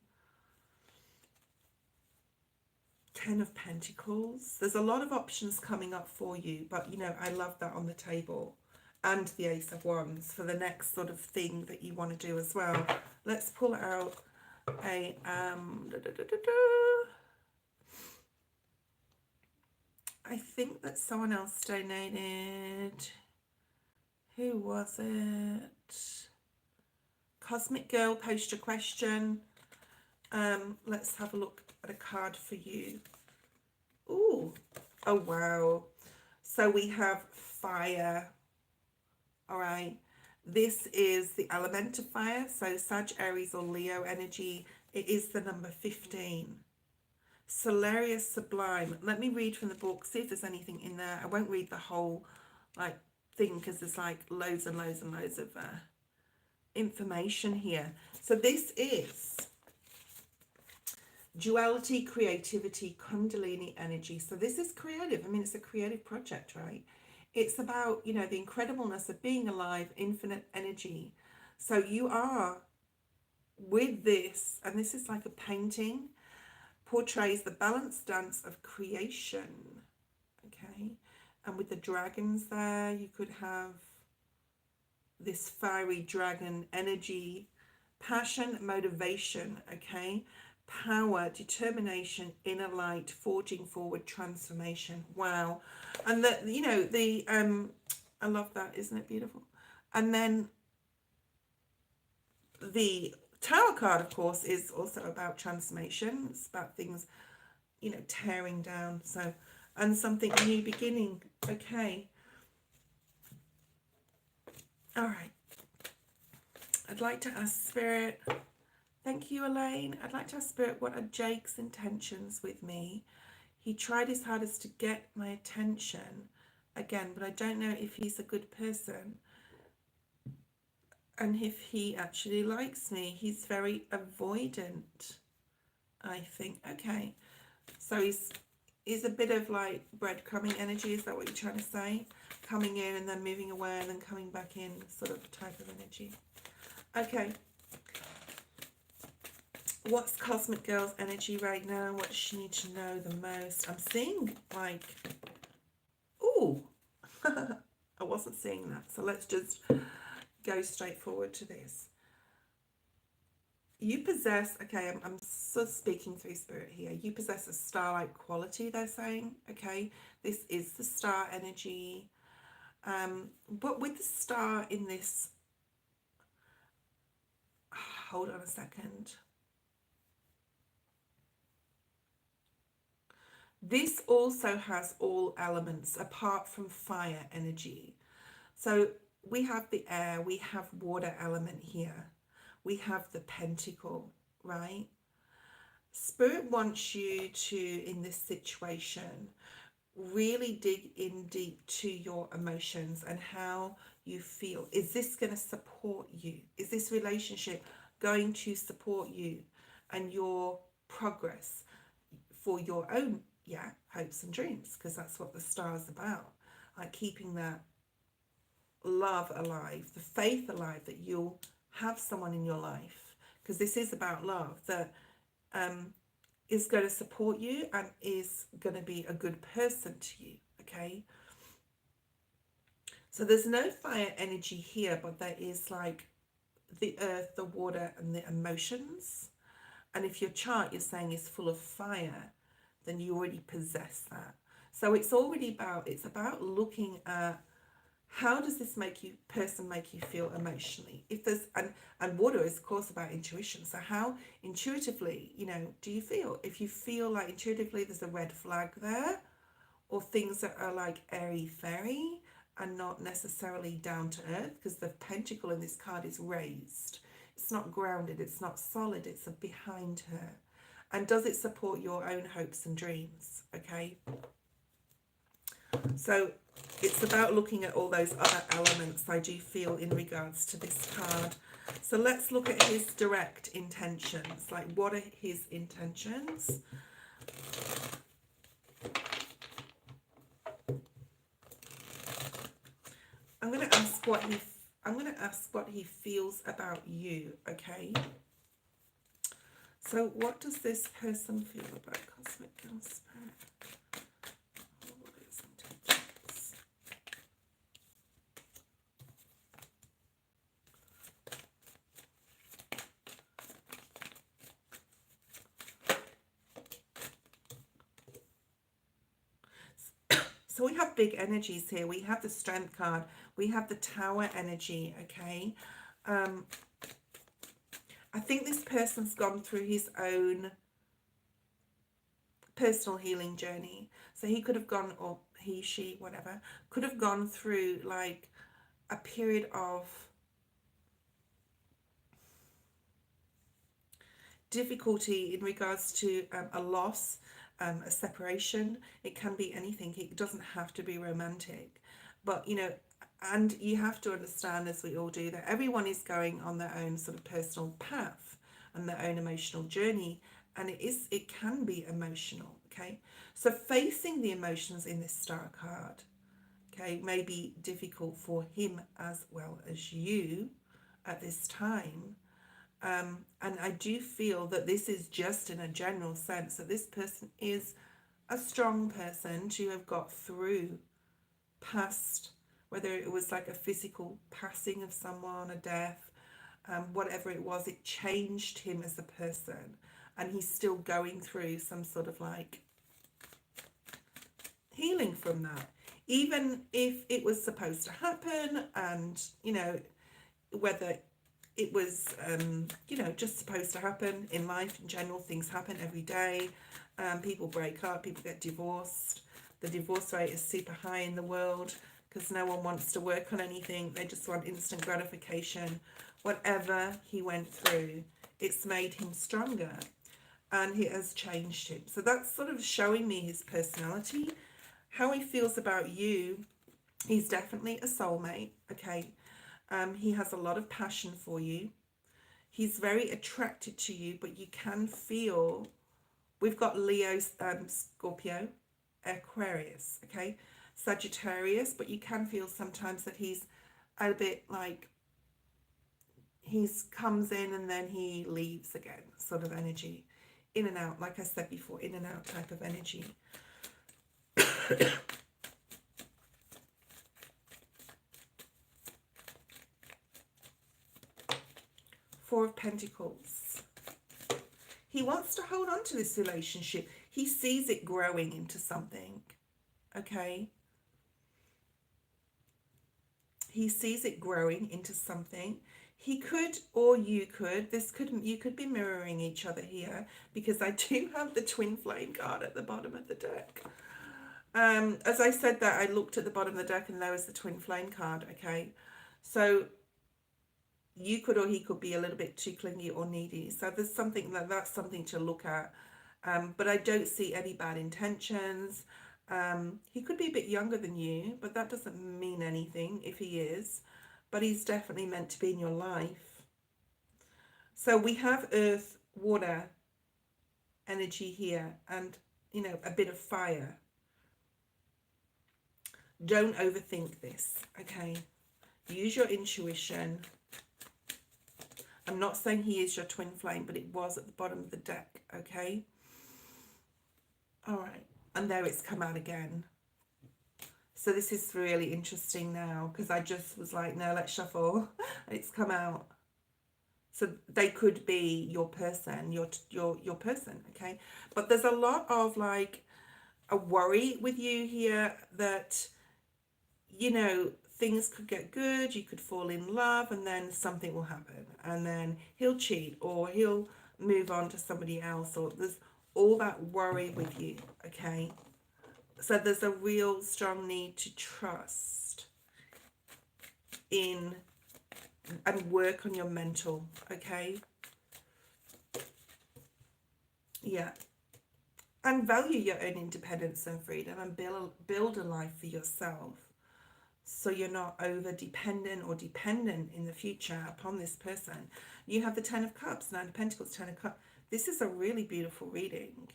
Ten of Pentacles. There's a lot of options coming up for you, but you know, I love that on the table. And the Ace of Wands for the next sort of thing that you want to do as well. Let's pull out a I think that someone else donated. Who was it? Cosmic Girl, post your question. Let's have a look at a card for you. Ooh, oh wow. So we have fire. All right. This is the element of fire. So Sag, Aries or Leo energy. It is the number 15. Solarius Sublime. Let me read from the book, see if there's anything in there. I won't read the whole like thing because there's like loads and loads and loads of information here. So this is duality, creativity, Kundalini energy. So this is creative. I mean, it's a creative project, right? It's about, you know, the incredibleness of being alive, infinite energy. So you are with this, and this is like a painting, portrays the balanced dance of creation. Okay. And with the dragons there, you could have this fiery dragon energy, passion, motivation, okay, power, determination, inner light, forging forward, transformation. Wow. And the, you know, the I love that, isn't it beautiful? And then the Tower card, of course, is also about transformation. It's about things, you know, tearing down. So, and something new beginning. Okay. All right. I'd like to ask Spirit, thank you, Elaine. I'd like to ask Spirit, what are Jake's intentions with me? He tried his hardest to get my attention again, but I don't know if he's a good person and if he actually likes me. He's very avoidant, I think. Okay. So he's a bit of like breadcrumbing energy. Is that what you're trying to say? Coming in and then moving away and then coming back in, sort of type of energy. Okay. What's Cosmic Girl's energy right now? What does she need to know the most? I'm seeing like, ooh, I wasn't seeing that. So let's just go straight forward to this. You possess, okay, I'm sort of speaking through Spirit here. You possess a star-like quality, they're saying, okay? This is the star energy. But with the star in this, hold on a second. This also has all elements apart from fire energy. So we have the air, we have water element here. We have the pentacle, right? Spirit wants you to, in this situation, really dig in deep to your emotions and how you feel. Is this going to support you? Is this relationship going to support you and your progress for your own, hopes and dreams? Because that's what the star is about. Like keeping that love alive, the faith alive that you'll have someone in your life, because this is about love that is going to support you and is going to be a good person to you. Okay, so there's no fire energy here, but there is like the earth, the water, and the emotions. And if your chart, you're saying, is full of fire, then you already possess that. So it's about looking at, how does this person make you feel emotionally? If there's, and water is of course about intuition. So how intuitively, you know, do you feel? If you feel like intuitively there's a red flag there, or things that are like airy fairy and not necessarily down to earth, because the pentacle in this card is raised. It's not grounded, it's not solid, it's behind her. And does it support your own hopes and dreams? Okay. So it's about looking at all those other elements, I do feel, in regards to this card. So let's look at his direct intentions. Like, what are his intentions? I'm going to ask what he feels about you, okay? So what does this person feel about Cosmic Girl Spirit? What is intentions? So we have big energies here. We have the Strength card. We have the Tower energy, okay? I think this person's gone through his own personal healing journey. So he could have gone, or he, she, whatever, could have gone through like a period of difficulty in regards to a loss, a separation. It can be anything. It doesn't have to be romantic. But, you know, and you have to understand, as we all do, that everyone is going on their own sort of personal path and their own emotional journey. And it can be emotional, okay? So facing the emotions in this star card, okay, may be difficult for him as well as you at this time. And I do feel that this is just in a general sense that this person is a strong person to have got through past, whether it was like a physical passing of someone, a death, whatever it was, it changed him as a person. And he's still going through some sort of like healing from that. Even if it was supposed to happen, and, you know, whether it was, you know, just supposed to happen in life in general. Things happen every day. People break up, people get divorced. The divorce rate is super high in the world because no one wants to work on anything. They just want instant gratification. Whatever he went through, it's made him stronger and it has changed him. So that's sort of showing me his personality. How he feels about you, he's definitely a soulmate, okay? He has a lot of passion for you. He's very attracted to you, but you can feel, we've got Leo, Scorpio, Aquarius, okay? Sagittarius, but you can feel sometimes that he's a bit like, he's comes in and then he leaves again, sort of energy. In and out, like I said before, in and out type of energy. Four of Pentacles. He wants to hold on to this relationship. He sees it growing into something, okay? He sees it growing into something. He could, or you could, you could be mirroring each other here, because I do have the twin flame card at the bottom of the deck. As I said that, I looked at the bottom of the deck and there was the twin flame card, okay? So you could, or he could be a little bit too clingy or needy. So there's something that's something to look at. But I don't see any bad intentions. He could be a bit younger than you, but that doesn't mean anything if he is. But he's definitely meant to be in your life. So we have earth, water energy here, and, you know, a bit of fire. Don't overthink this, okay? Use your intuition. I'm not saying he is your twin flame, but it was at the bottom of the deck, okay? All right. And there it's come out again. So this is really interesting now, because I just was like, no, let's shuffle. And it's come out. So they could be your person, your person, okay? But there's a lot of like a worry with you here that, you know, things could get good, you could fall in love, and then something will happen. And then he'll cheat, or he'll move on to somebody else, or there's all that worry with you, okay? So there's a real strong need to trust in and work on your mental, okay? Yeah. And value your own independence and freedom, and build a life for yourself. so you're not over dependent or dependent in the future upon this person. You have the Ten of Cups, Nine of Pentacles, Ten of Cups. This is a really beautiful reading.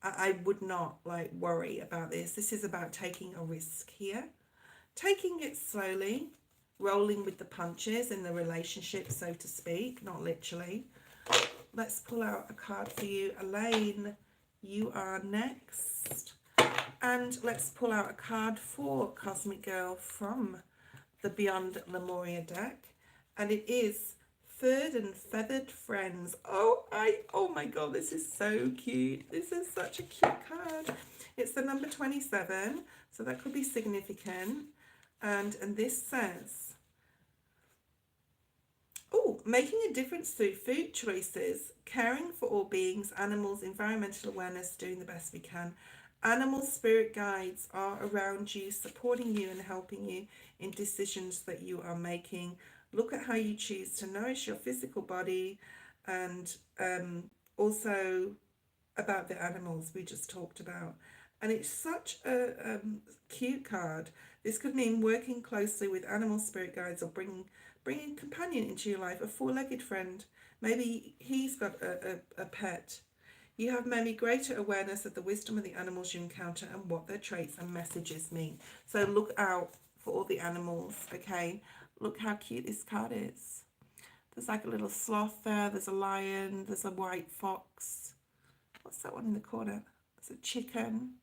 I would not like worry about this. This is about taking a risk here, taking it slowly, rolling with the punches in the relationship, so to speak, not literally. Let's pull out a card for you, Elaine. You are next. And let's pull out a card for Cosmic Girl from the Beyond Lemuria deck. And it is Third and Feathered Friends. Oh my god, this is so cute. This is such a cute card. It's the number 27, so that could be significant. And this says, making a difference through food choices, caring for all beings, animals, environmental awareness, doing the best we can. Animal spirit guides are around you, supporting you and helping you in decisions that you are making. Look at how you choose to nourish your physical body, and also about the animals we just talked about. And it's such a cute card. This could mean working closely with animal spirit guides, or bringing a companion into your life, a four-legged friend. Maybe he's got a pet. You have maybe greater awareness of the wisdom of the animals you encounter and what their traits and messages mean. So look out for all the animals, okay? Look how cute this card is. There's like a little sloth there. There's a lion. There's a white fox. What's that one in the corner? There's a chicken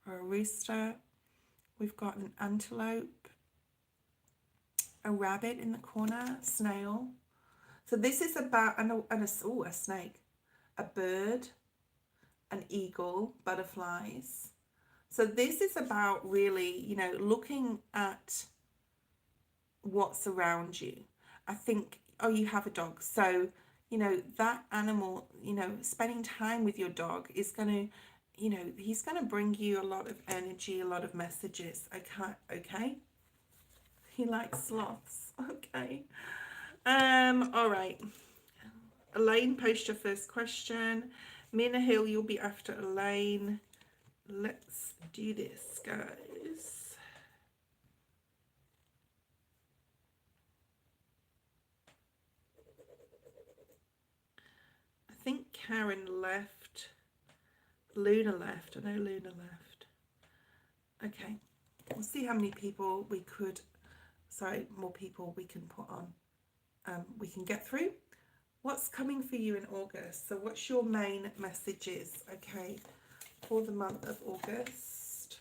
or a rooster. We've got an antelope, a rabbit in the corner, snail. So this is about, a snake, a bird, an eagle, butterflies. So this is about really, looking at what's around you. I think, you have a dog. So, that animal, spending time with your dog is going to, he's going to bring you a lot of energy, a lot of messages. Okay. He likes sloths. Okay. All right. Elaine, post your first question. Mina Hill, you'll be after Elaine. Let's do this, guys. I think Karen left. Luna left. I know Luna left. Okay. We'll see how many people we could, more people we can put on. We can get through. What's coming for you in August? So what's your main messages, okay, for the month of August?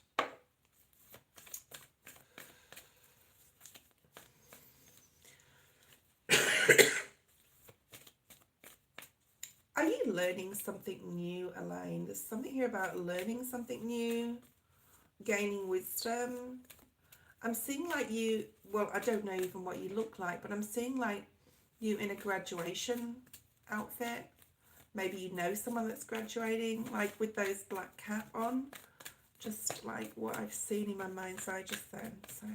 Are you learning something new, Elaine? There's something here about learning something new, gaining wisdom. I'm seeing like you, well, I don't know even what you look like, but I'm seeing like you in a graduation outfit. Maybe you know someone that's graduating, like with those black cap on. Just like what I've seen in my mind's eye just then. So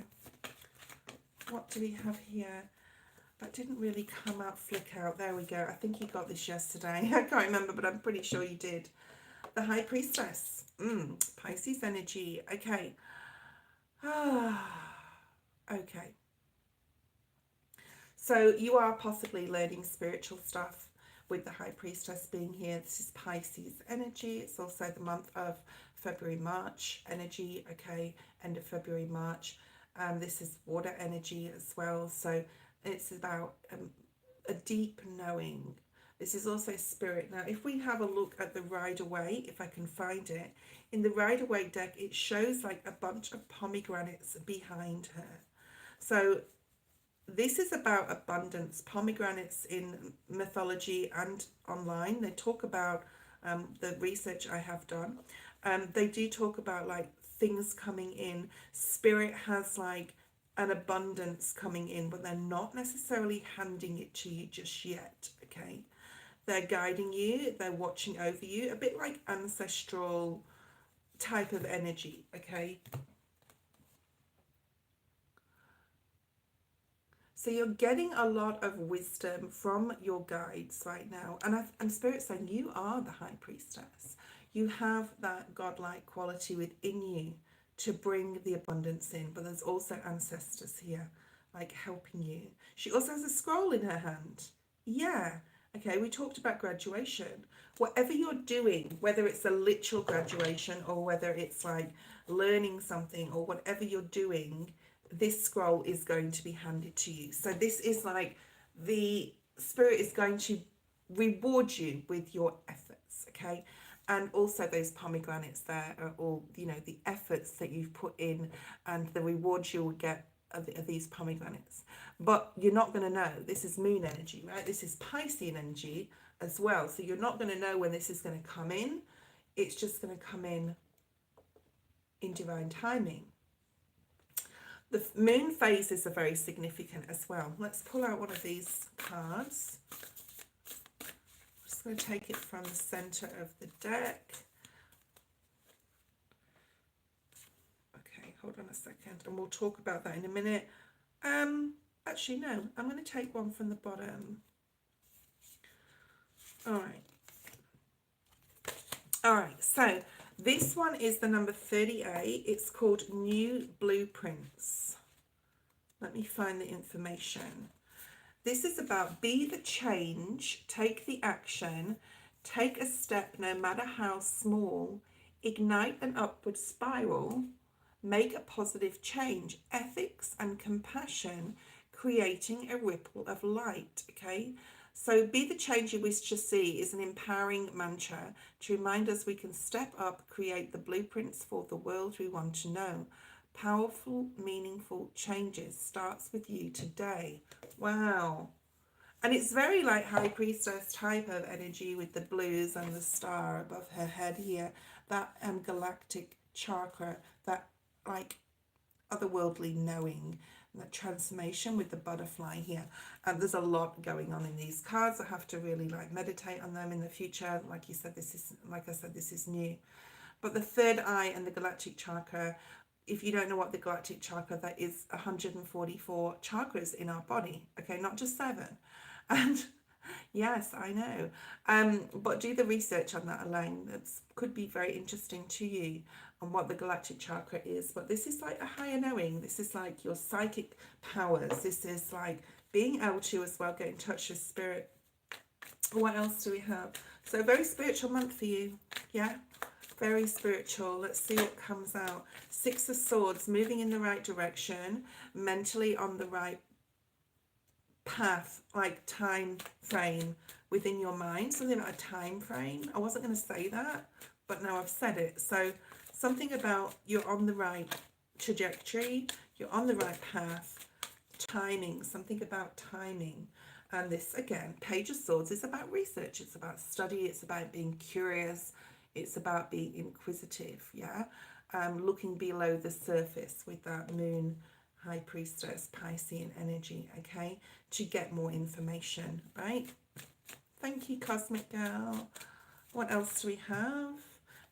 what do we have here? That didn't really come out, flick out. There we go. I think you got this yesterday. I can't remember, but I'm pretty sure you did. The High Priestess. Pisces energy. Okay. Okay. So you are possibly learning spiritual stuff with the High Priestess being here. This is Pisces energy. It's also the month of February, March energy. Okay, end of February, March. This is water energy as well. So it's about a deep knowing. This is also spirit. Now, if we have a look at the Rider-Waite, if I can find it, in the Rider-Waite deck, it shows like a bunch of pomegranates behind her. So this is about abundance. Pomegranates in mythology and online, they talk about the research I have done. They do talk about like things coming in. Spirit has like an abundance coming in, but they're not necessarily handing it to you just yet, okay? They're guiding you, they're watching over you, a bit like ancestral type of energy, okay? So you're getting a lot of wisdom from your guides right now. And Spirit's saying you are the High Priestess. You have that godlike quality within you to bring the abundance in, but there's also ancestors here, like helping you. She also has a scroll in her hand. Yeah. Okay, we talked about graduation. Whatever you're doing, whether it's a literal graduation or whether it's like learning something or whatever you're doing, this scroll is going to be handed to you. So this is like the spirit is going to reward you with your efforts, okay? And also those pomegranates there are all, you know, the efforts that you've put in and the rewards you will get are these pomegranates. But you're not going to know. This is moon energy, right? This is Piscean energy as well. So you're not going to know when this is going to come in. It's just going to come in divine timing. The moon phases are very significant as well. Let's pull out one of these cards. I'm just going to take it from the center of the deck. Okay, hold on a second, and we'll talk about that in a minute. Actually, no, I'm going to take one from the bottom. All right, so this one is the number 38. It's called New Blueprints. Let me find the information. This is about be the change, take the action, take a step no matter how small, ignite an upward spiral, make a positive change, ethics and compassion, creating a ripple of light, okay? So be the change you wish to see is an empowering mantra to remind us we can step up, create the blueprints for the world we want to know. Powerful, meaningful changes starts with you today. Wow. And it's very like High Priestess type of energy with the blues and the star above her head here. That galactic chakra, that like otherworldly knowing, that transformation with the butterfly here. And there's a lot going on in these cards. I have to really like meditate on them in the future. Like you said, like I said, this is new. But the third eye and the galactic chakra, if you don't know what the galactic chakra, that is 144 chakras in our body. Okay, not just 7. And yes, I know. But do the research on that, Elaine. That could be very interesting to you on what the galactic chakra is. But this is like a higher knowing. This is like your psychic powers. This is like being able to as well get in touch with spirit. What else do we have? So a very spiritual month for you. Yeah, very spiritual. Let's see what comes out. 6 of Swords, moving in the right direction, mentally on the right path, like time frame within your mind. Something about a time frame. I wasn't going to say that, but now I've said it. So something about you're on the right trajectory, you're on the right path, timing, something about timing. And this, again, Page of Swords is about research. It's about study. It's about being curious. It's about being inquisitive, yeah? Looking below the surface with that moon, High Priestess, Piscean energy, okay? To get more information, right? Thank you, Cosmic Girl. What else do we have?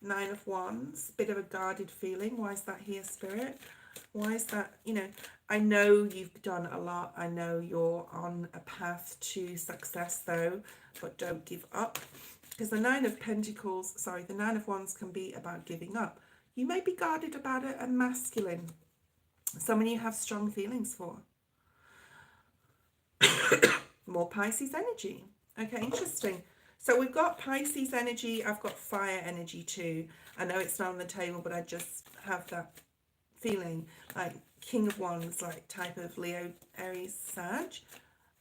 9 of Wands, bit of a guarded feeling. Why is that here, Spirit? Why is that? You know, I know you've done a lot. I know you're on a path to success, though, but don't give up. Because the 9 of Pentacles, sorry, the 9 of Wands can be about giving up. You may be guarded about a masculine, someone you have strong feelings for. More Pisces energy. Okay, interesting. So we've got Pisces energy. I've got fire energy too. I know it's not on the table, but I just have that feeling like King of Wands, like type of Leo, Aries, Sag.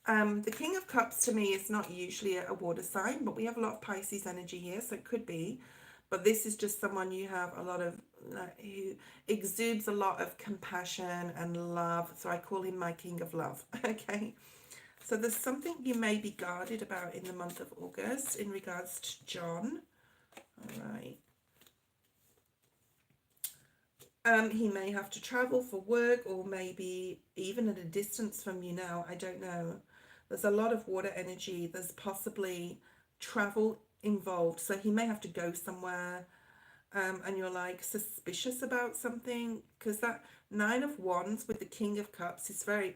The King of Cups to me is not usually a water sign, but we have a lot of Pisces energy here, so it could be. But this is just someone you have a lot of, who exudes a lot of compassion and love. So I call him my King of Love. Okay. So there's something you may be guarded about in the month of August in regards to John. All right. He may have to travel for work, or maybe even at a distance from you now. I don't know. There's a lot of water energy. There's possibly travel involved. So he may have to go somewhere, and you're like suspicious about something, because that 9 of Wands with the King of Cups is very,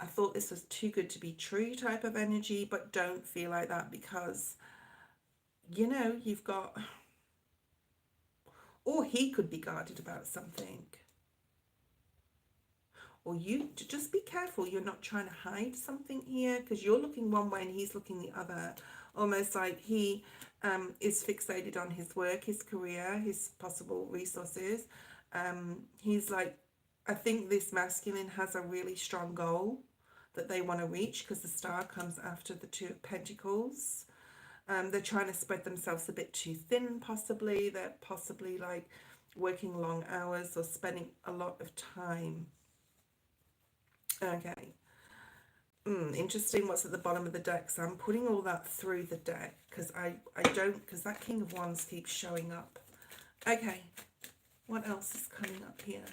I thought this was too good to be true type of energy, but don't feel like that, because, you know, you've got Or he could be guarded about something. Or you just be careful you're not trying to hide something here, because you're looking one way and he's looking the other. Almost like he is fixated on his work, his career, his possible resources. He's like, I think this masculine has a really strong goal that they want to reach, because the star comes after the Two of Pentacles. They're trying to spread themselves a bit too thin, possibly. They're possibly like working long hours or spending a lot of time. Okay. Interesting what's at the bottom of the deck. So I'm putting all that through the deck because I don't, because that King of Wands keeps showing up. Okay. What else is coming up here?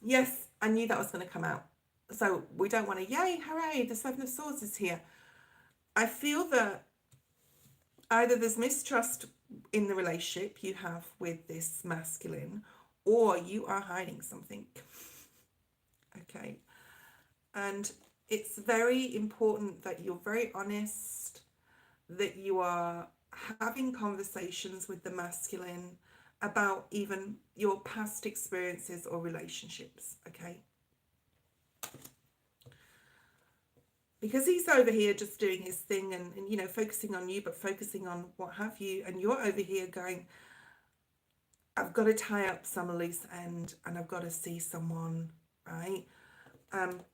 Yes, I knew that was going to come out. So we don't want to, yay, hooray, the Seven of Swords is here. I feel that either there's mistrust in the relationship you have with this masculine, or you are hiding something. Okay. And it's very important that you're very honest, that you are having conversations with the masculine about even your past experiences or relationships, okay? Because he's over here just doing his thing and you know, focusing on you, but focusing on what have you, and you're over here going, I've got to tie up some loose end and I've got to see someone, right?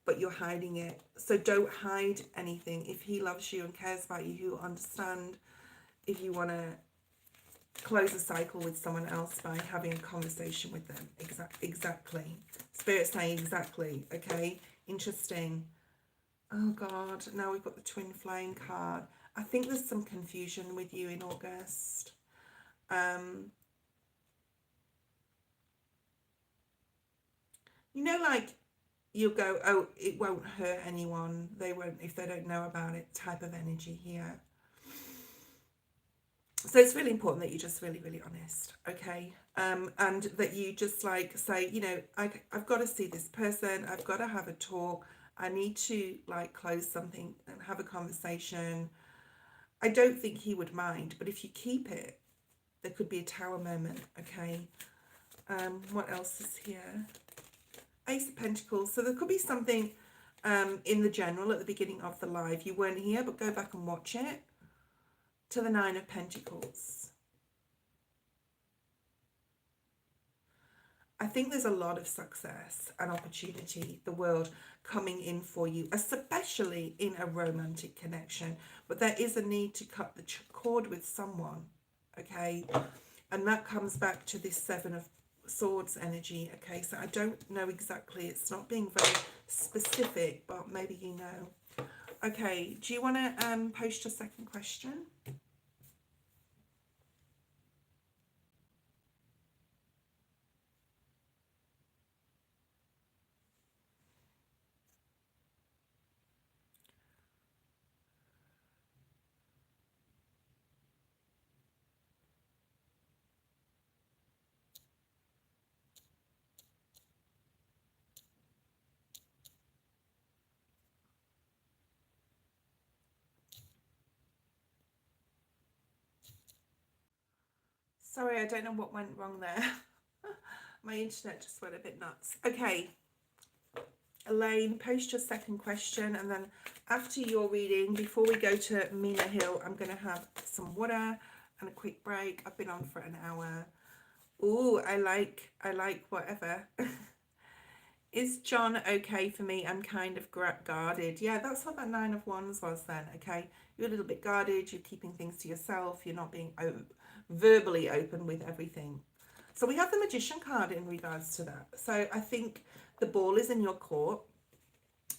But you're hiding it. So don't hide anything. If he loves you and cares about you, he'll understand if you want to close a cycle with someone else by having a conversation with them. Exactly. Spirit's saying exactly. Okay. Interesting. Oh God. Now we've got the Twin Flame card. I think there's some confusion with you in August. You know, like, you'll go, oh, it won't hurt anyone. They won't, if they don't know about it, type of energy here. So it's really important that you're just really, really honest, okay? And that you just like say, you know, I've got to see this person. I've got to have a talk. I need to like close something and have a conversation. I don't think he would mind, but if you keep it, there could be a tower moment, okay? What else is here? Ace of Pentacles. So there could be something in the general at the beginning of the live. You weren't here, but go back and watch it. To the Nine of Pentacles. I think there's a lot of success and opportunity, the world coming in for you, especially in a romantic connection. But there is a need to cut the cord with someone, okay? And that comes back to this Seven of Swords energy, okay? So I don't know exactly. It's not being very specific, but maybe you know. Okay, do you want to post your second question? Sorry, I don't know what went wrong there. My internet just went a bit nuts. Okay, Elaine, post your second question, and then after your reading, before we go to Mina Hill, I'm going to have some water and a quick break. I've been on for an hour. Ooh, I like whatever. Is John okay for me? I'm kind of guarded. Yeah, that's what that Nine of Wands was then, okay? You're a little bit guarded. You're keeping things to yourself. You're not being verbally open with everything. So we have the Magician card in regards to that. So I think the ball is in your court.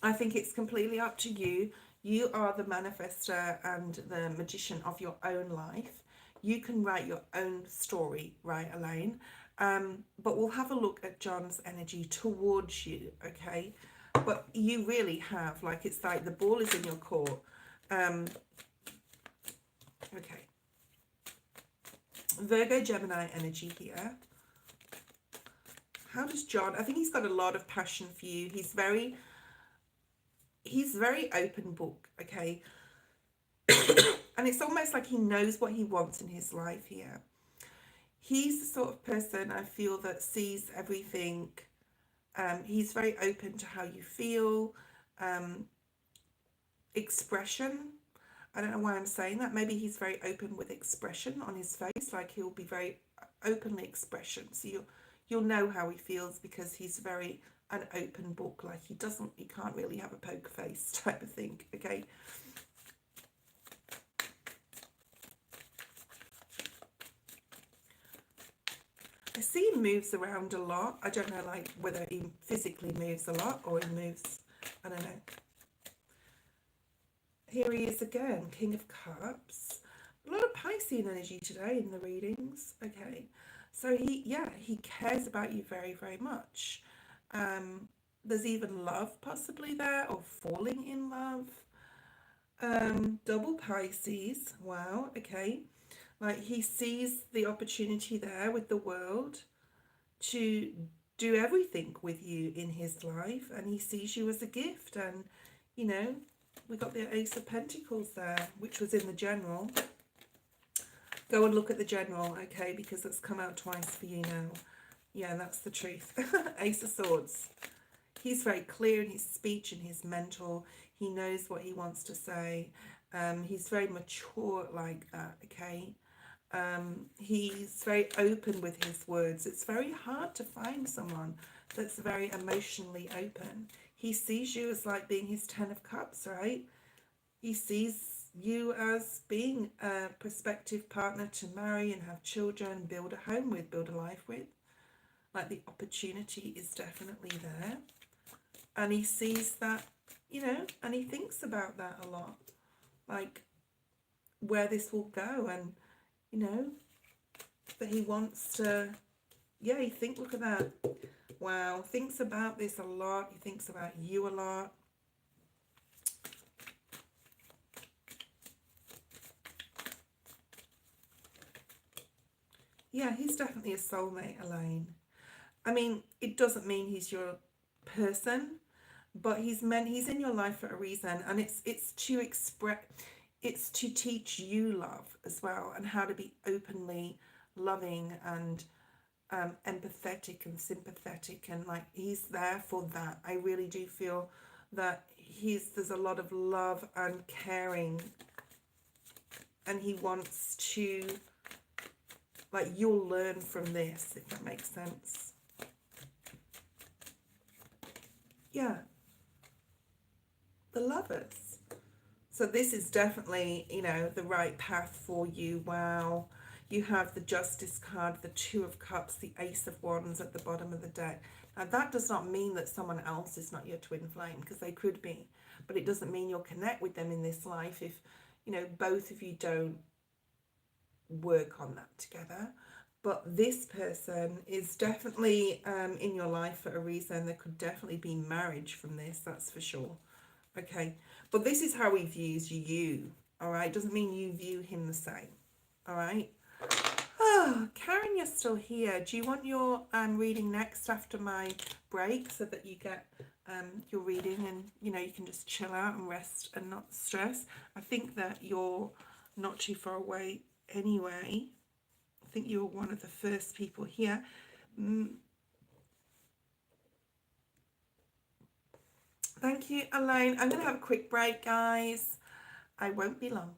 I think it's completely up to you. You are the manifestor and the magician of your own life. You can write your own story, right, Elaine? But we'll have a look at John's energy towards you, okay? But you really have, like, it's like the ball is in your court. Okay. Virgo, Gemini energy here. How does John, I think he's got a lot of passion for you. He's very open book, okay? And it's almost like he knows what he wants in his life here. He's the sort of person I feel that sees everything. He's very open to how you feel, um, expression. I don't know why I'm saying that. Maybe he's very open with expression on his face. Like he'll be very openly expression. So you'll know how he feels because he's very an open book. Like he can't really have a poker face type of thing. Okay. I see he moves around a lot. I don't know like whether he physically moves a lot or he moves, I don't know. Here he is again, King of Cups. A lot of Piscean energy today in the readings. Okay, so he cares about you very, very much. There's even love possibly there or falling in love. Double Pisces. Wow, okay. Like he sees the opportunity there with the world to do everything with you in his life, and he sees you as a gift. And you know, we got the Ace of Pentacles there, which was in the general. Go and look at the general, okay, because it's come out twice for you now. Yeah, that's the truth. Ace of Swords. He's very clear in his speech and his mental. He knows what he wants to say. He's very mature like that, okay. He's very open with his words. It's very hard to find someone that's very emotionally open. He sees you as like being his 10 of Cups, right? He sees you as being a prospective partner to marry and have children, build a home with, build a life with. Like the opportunity is definitely there. And he sees that, you know, and he thinks about that a lot. Like where this will go, and, you know, that he wants to, yeah, look at that. Wow, thinks about this a lot. He thinks about you a lot. Yeah, he's definitely a soulmate, Elaine. I mean, it doesn't mean he's your person, but he's in your life for a reason, and it's to teach you love as well, and how to be openly loving and empathetic and sympathetic, and like he's there for that. I really do feel that there's a lot of love and caring, and he wants to, like, you'll learn from this, if that makes sense. Yeah, the Lovers. So this is definitely, you know, the right path for you. Wow. You have the Justice card, the Two of Cups, the Ace of Wands at the bottom of the deck. Now that does not mean that someone else is not your twin flame, because they could be, but it doesn't mean you'll connect with them in this life if, you know, both of you don't work on that together. But this person is definitely in your life for a reason. There could definitely be marriage from this, that's for sure. Okay, but this is how he views you, all right? Doesn't mean you view him the same, all right? Oh, Karen, you're still here. Do you want your reading next after my break so that you get your reading and, you know, you can just chill out and rest and not stress? I think that you're not too far away anyway. I think you're one of the first people here. Thank you, Elaine. I'm going to have a quick break, guys. I won't be long.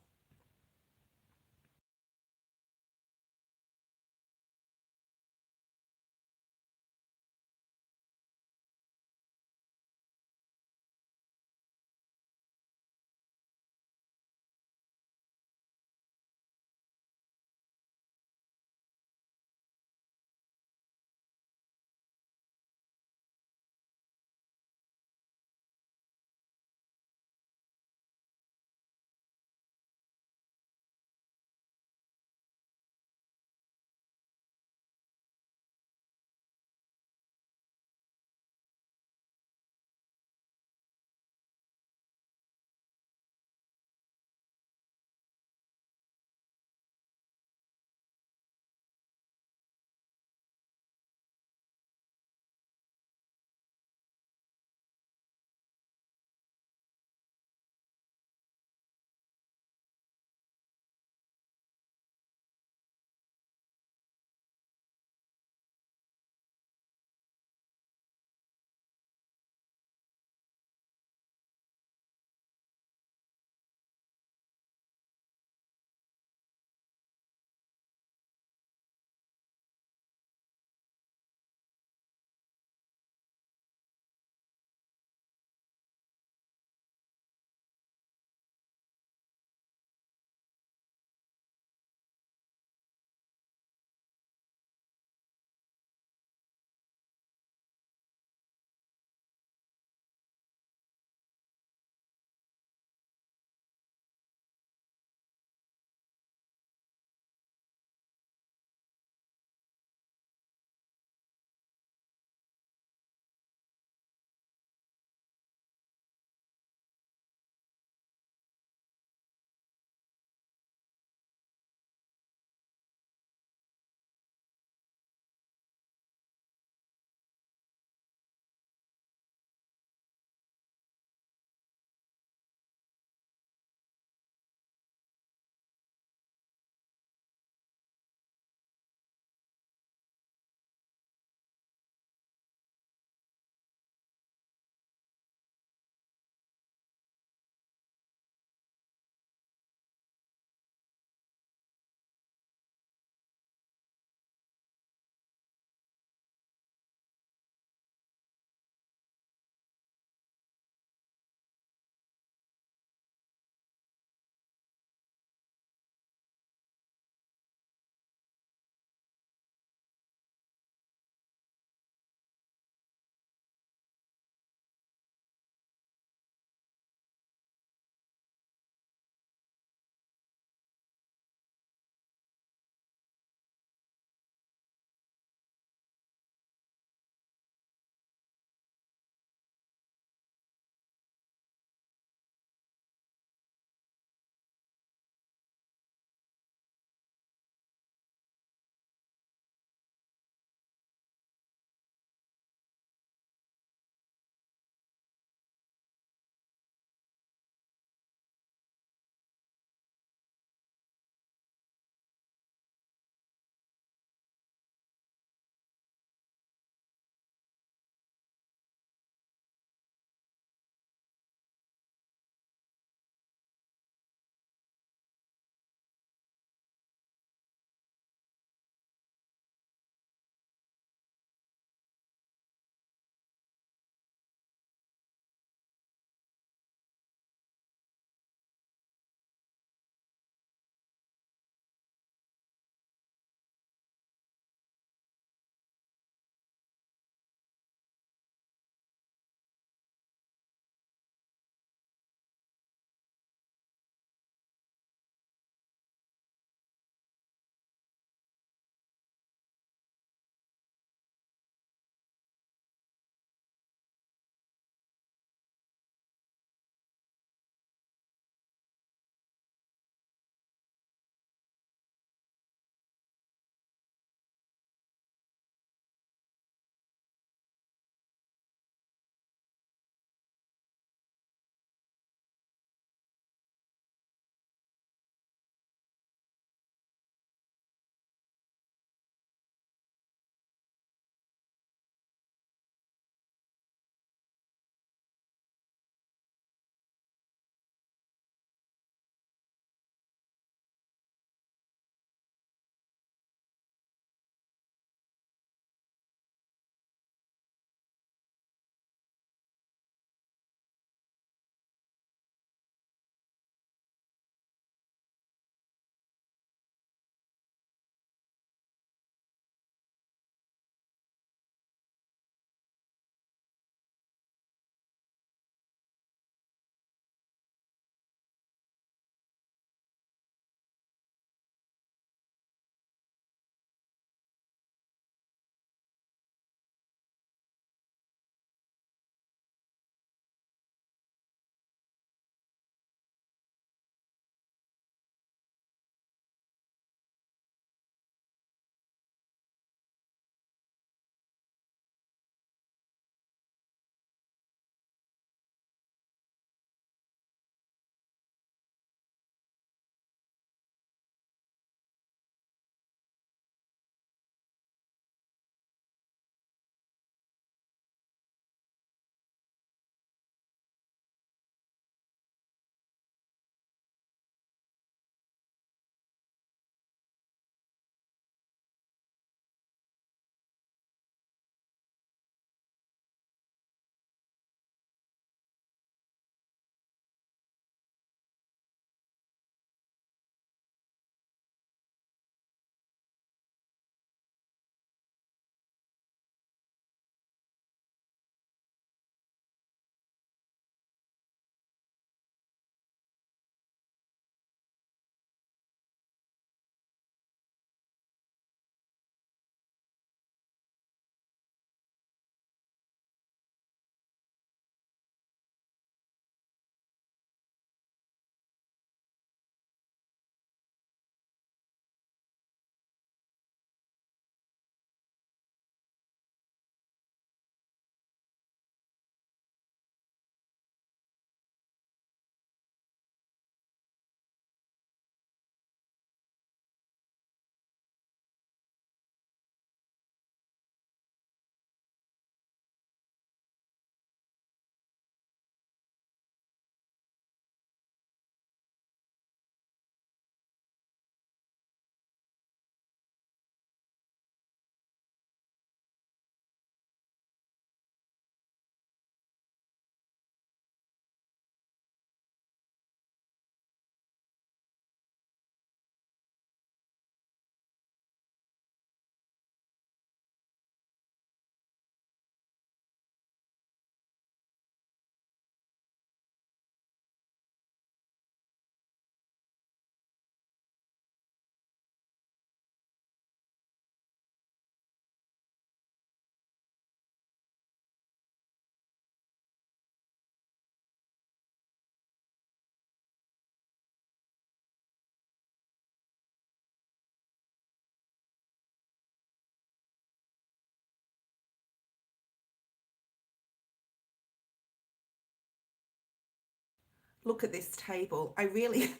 look at this table. I really,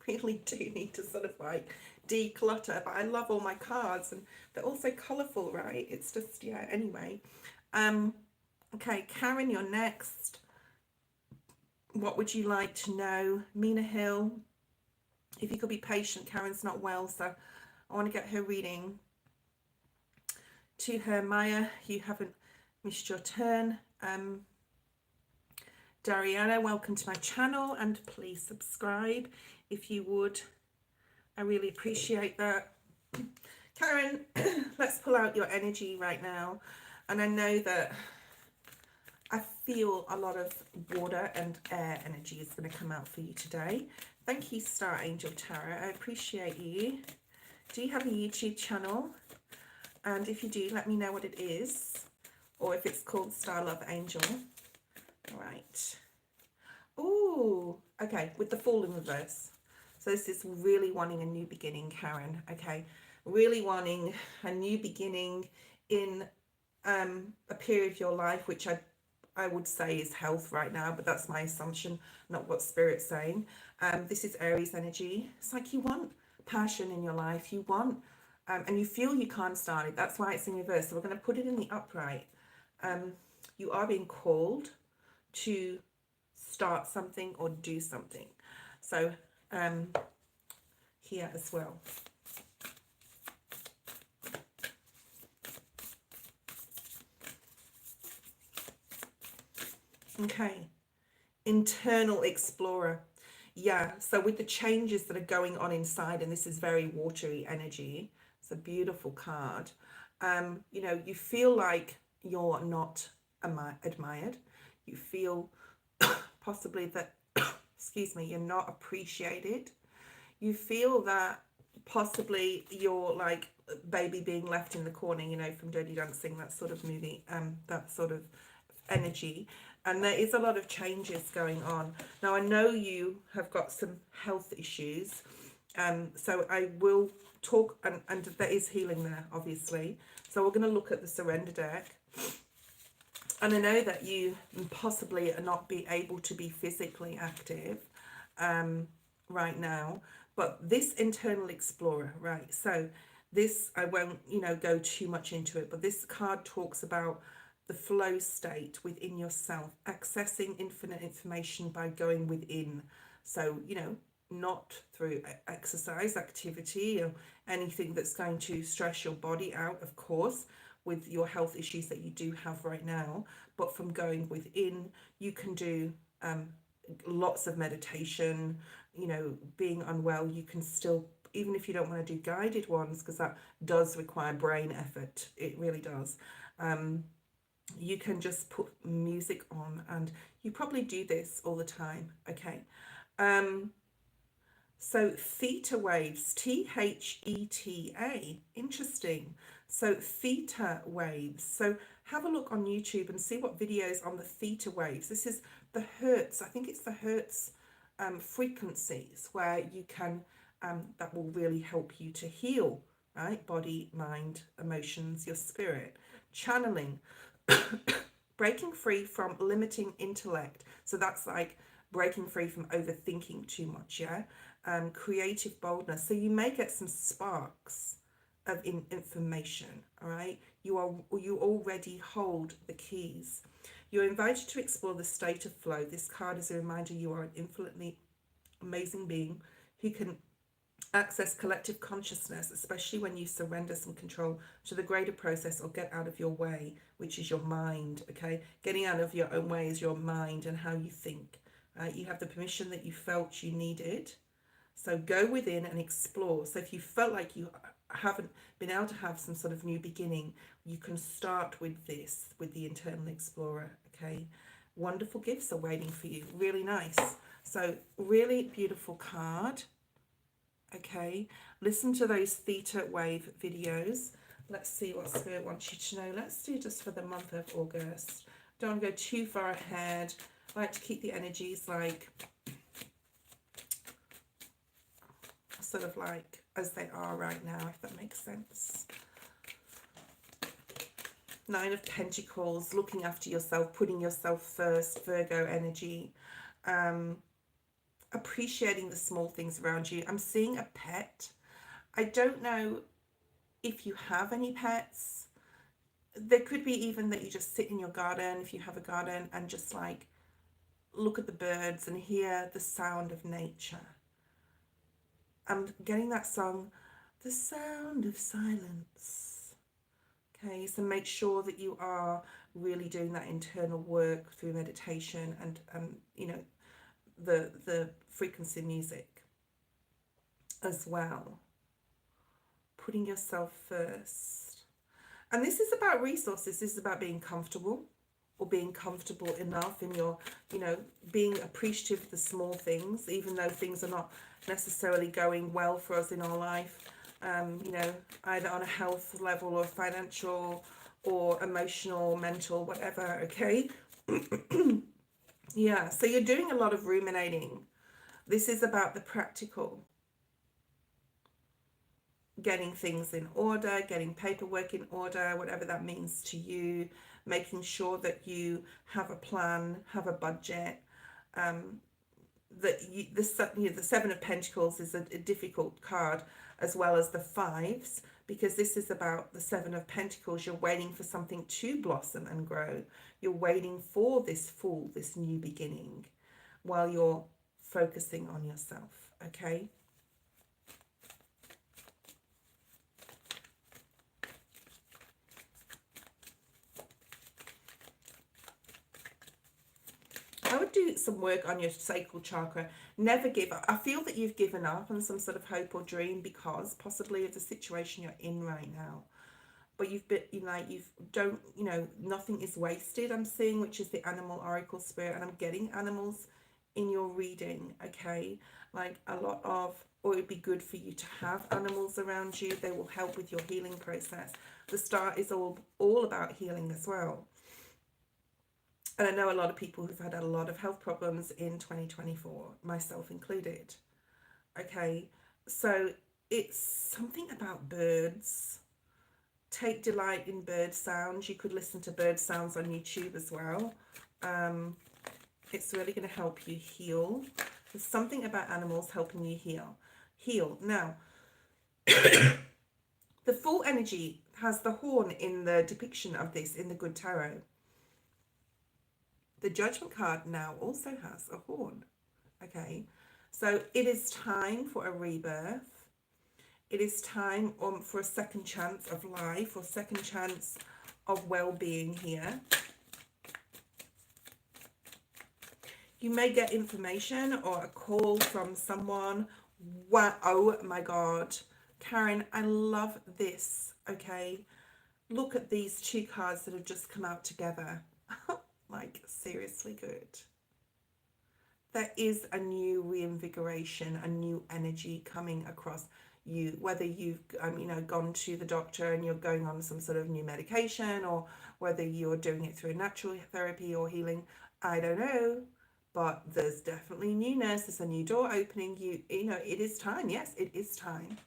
really do need to sort of like declutter, but I love all my cards and they're also colourful, right? It's just, yeah, anyway. Okay, Karen, you're next. What would you like to know? Mina Hill, if you could be patient, Karen's not well, so I want to get her reading. To her, Maya, you haven't missed your turn. Dariana, welcome to my channel and please subscribe if you would. I really appreciate that. Karen, let's pull out your energy right now. And I know that I feel a lot of water and air energy is going to come out for you today. Thank you, Star Angel Tarot. I appreciate you. Do you have a YouTube channel? And if you do, let me know what it is. Or if it's called Star Love Angel. All right. Ooh, okay, with the Fool in reverse. So this is really wanting a new beginning, Karen. Okay, really wanting a new beginning in a period of your life, which I would say is health right now, but that's my assumption, not what Spirit's saying. This is Aries energy. It's like you want passion in your life. You want, and you feel you can't start it. That's why it's in reverse. So we're going to put it in the upright. You are being called to start something or do something. So here as well. Okay, internal explorer. Yeah, so with the changes that are going on inside, and this is very watery energy, it's a beautiful card. You know, you feel like you're not admired. You feel possibly that, excuse me, you're not appreciated. You feel that possibly you're like baby being left in the corner, you know, from Dirty Dancing, that sort of movie, that sort of energy. And there is a lot of changes going on. Now, I know you have got some health issues, so I will talk, and there is healing there, obviously. So we're going to look at the surrender deck. And I know that you possibly are not be able to be physically active right now, but this internal explorer, right? So this, I won't, you know, go too much into it, but this card talks about the flow state within yourself, accessing infinite information by going within. So, you know, not through exercise, activity, or anything that's going to stress your body out, of course, with your health issues that you do have right now, but from going within. You can do lots of meditation. You know, being unwell, you can still, even if you don't want to do guided ones, because that does require brain effort, it really does. You can just put music on, and you probably do this all the time. Okay, so theta waves, Theta, interesting. So theta waves. So have a look on YouTube and see what videos on the theta waves. This is the hertz. I think it's the hertz frequencies where you can, that will really help you to heal, right? Body, mind, emotions, your spirit. Channeling, breaking free from limiting intellect. So that's like breaking free from overthinking too much, yeah? Creative boldness. So you may get some sparks of information, all right? You already hold the keys. You're invited to explore the state of flow. This card is a reminder you are an infinitely amazing being who can access collective consciousness, especially when you surrender some control to the greater process or get out of your way, which is your mind, okay? Getting out of your own way is your mind and how you think. You have the permission that you felt you needed. So go within and explore. So if you felt like you haven't been able to have some sort of new beginning, you can start with this, with the internal explorer, okay? Wonderful gifts are waiting for you. Really nice. So really beautiful card. Okay, listen to those theta wave videos. Let's see what Spirit wants you to know. Let's do just for the month of August. Don't go too far ahead. I like to keep the energies like sort of like as they are right now, if that makes sense. Nine of Pentacles, looking after yourself, putting yourself first, Virgo energy. appreciating the small things around you. I'm seeing a pet. I don't know if you have any pets. There could be even that you just sit in your garden, if you have a garden, and just like look at the birds and hear the sound of nature. I'm getting that song, The Sound of Silence. Okay, so make sure that you are really doing that internal work through meditation and you know, the frequency music as well. Putting yourself first. And this is about resources. This is about being comfortable, or being comfortable enough in your, you know, being appreciative of the small things, even though things are not necessarily going well for us in our life, you know, either on a health level or financial or emotional, mental, whatever, okay? Yeah, so you're doing a lot of ruminating. This is about the practical. Getting things in order, getting paperwork in order, whatever that means to you, making sure that you have a plan, have a budget. The Seven of Pentacles is a difficult card, as well as the fives, because this is about the Seven of Pentacles. You're waiting for something to blossom and grow. You're waiting for this new beginning, while you're focusing on yourself, okay? I would do some work on your sacral chakra. Never give up. I feel that you've given up on some sort of hope or dream because possibly of the situation you're in right now. But you've been, you know, nothing is wasted, I'm seeing, which is the animal oracle spirit. And I'm getting animals in your reading, okay? Like a lot of, or it'd be good for you to have animals around you. They will help with your healing process. The star is all about healing as well. And I know a lot of people who've had a lot of health problems in 2024, myself included. Okay, so it's something about birds. Take delight in bird sounds. You could listen to bird sounds on YouTube as well. It's really going to help you heal. There's something about animals helping you heal. Now, the full energy has the horn in the depiction of this in the Good Tarot. The Judgment card now also has a horn, okay? So it is time for a rebirth. It is time for a second chance of life, or second chance of well-being here. You may get information or a call from someone. Wow, oh my God. Karen, I love this, okay? Look at these two cards that have just come out together. Like, seriously good. There is a new reinvigoration, a new energy coming across you, whether you've you know, gone to the doctor and you're going on some sort of new medication, or whether you're doing it through natural therapy or healing, I don't know, but there's definitely newness. There's a new door opening. You know, it is time. Yes, it is time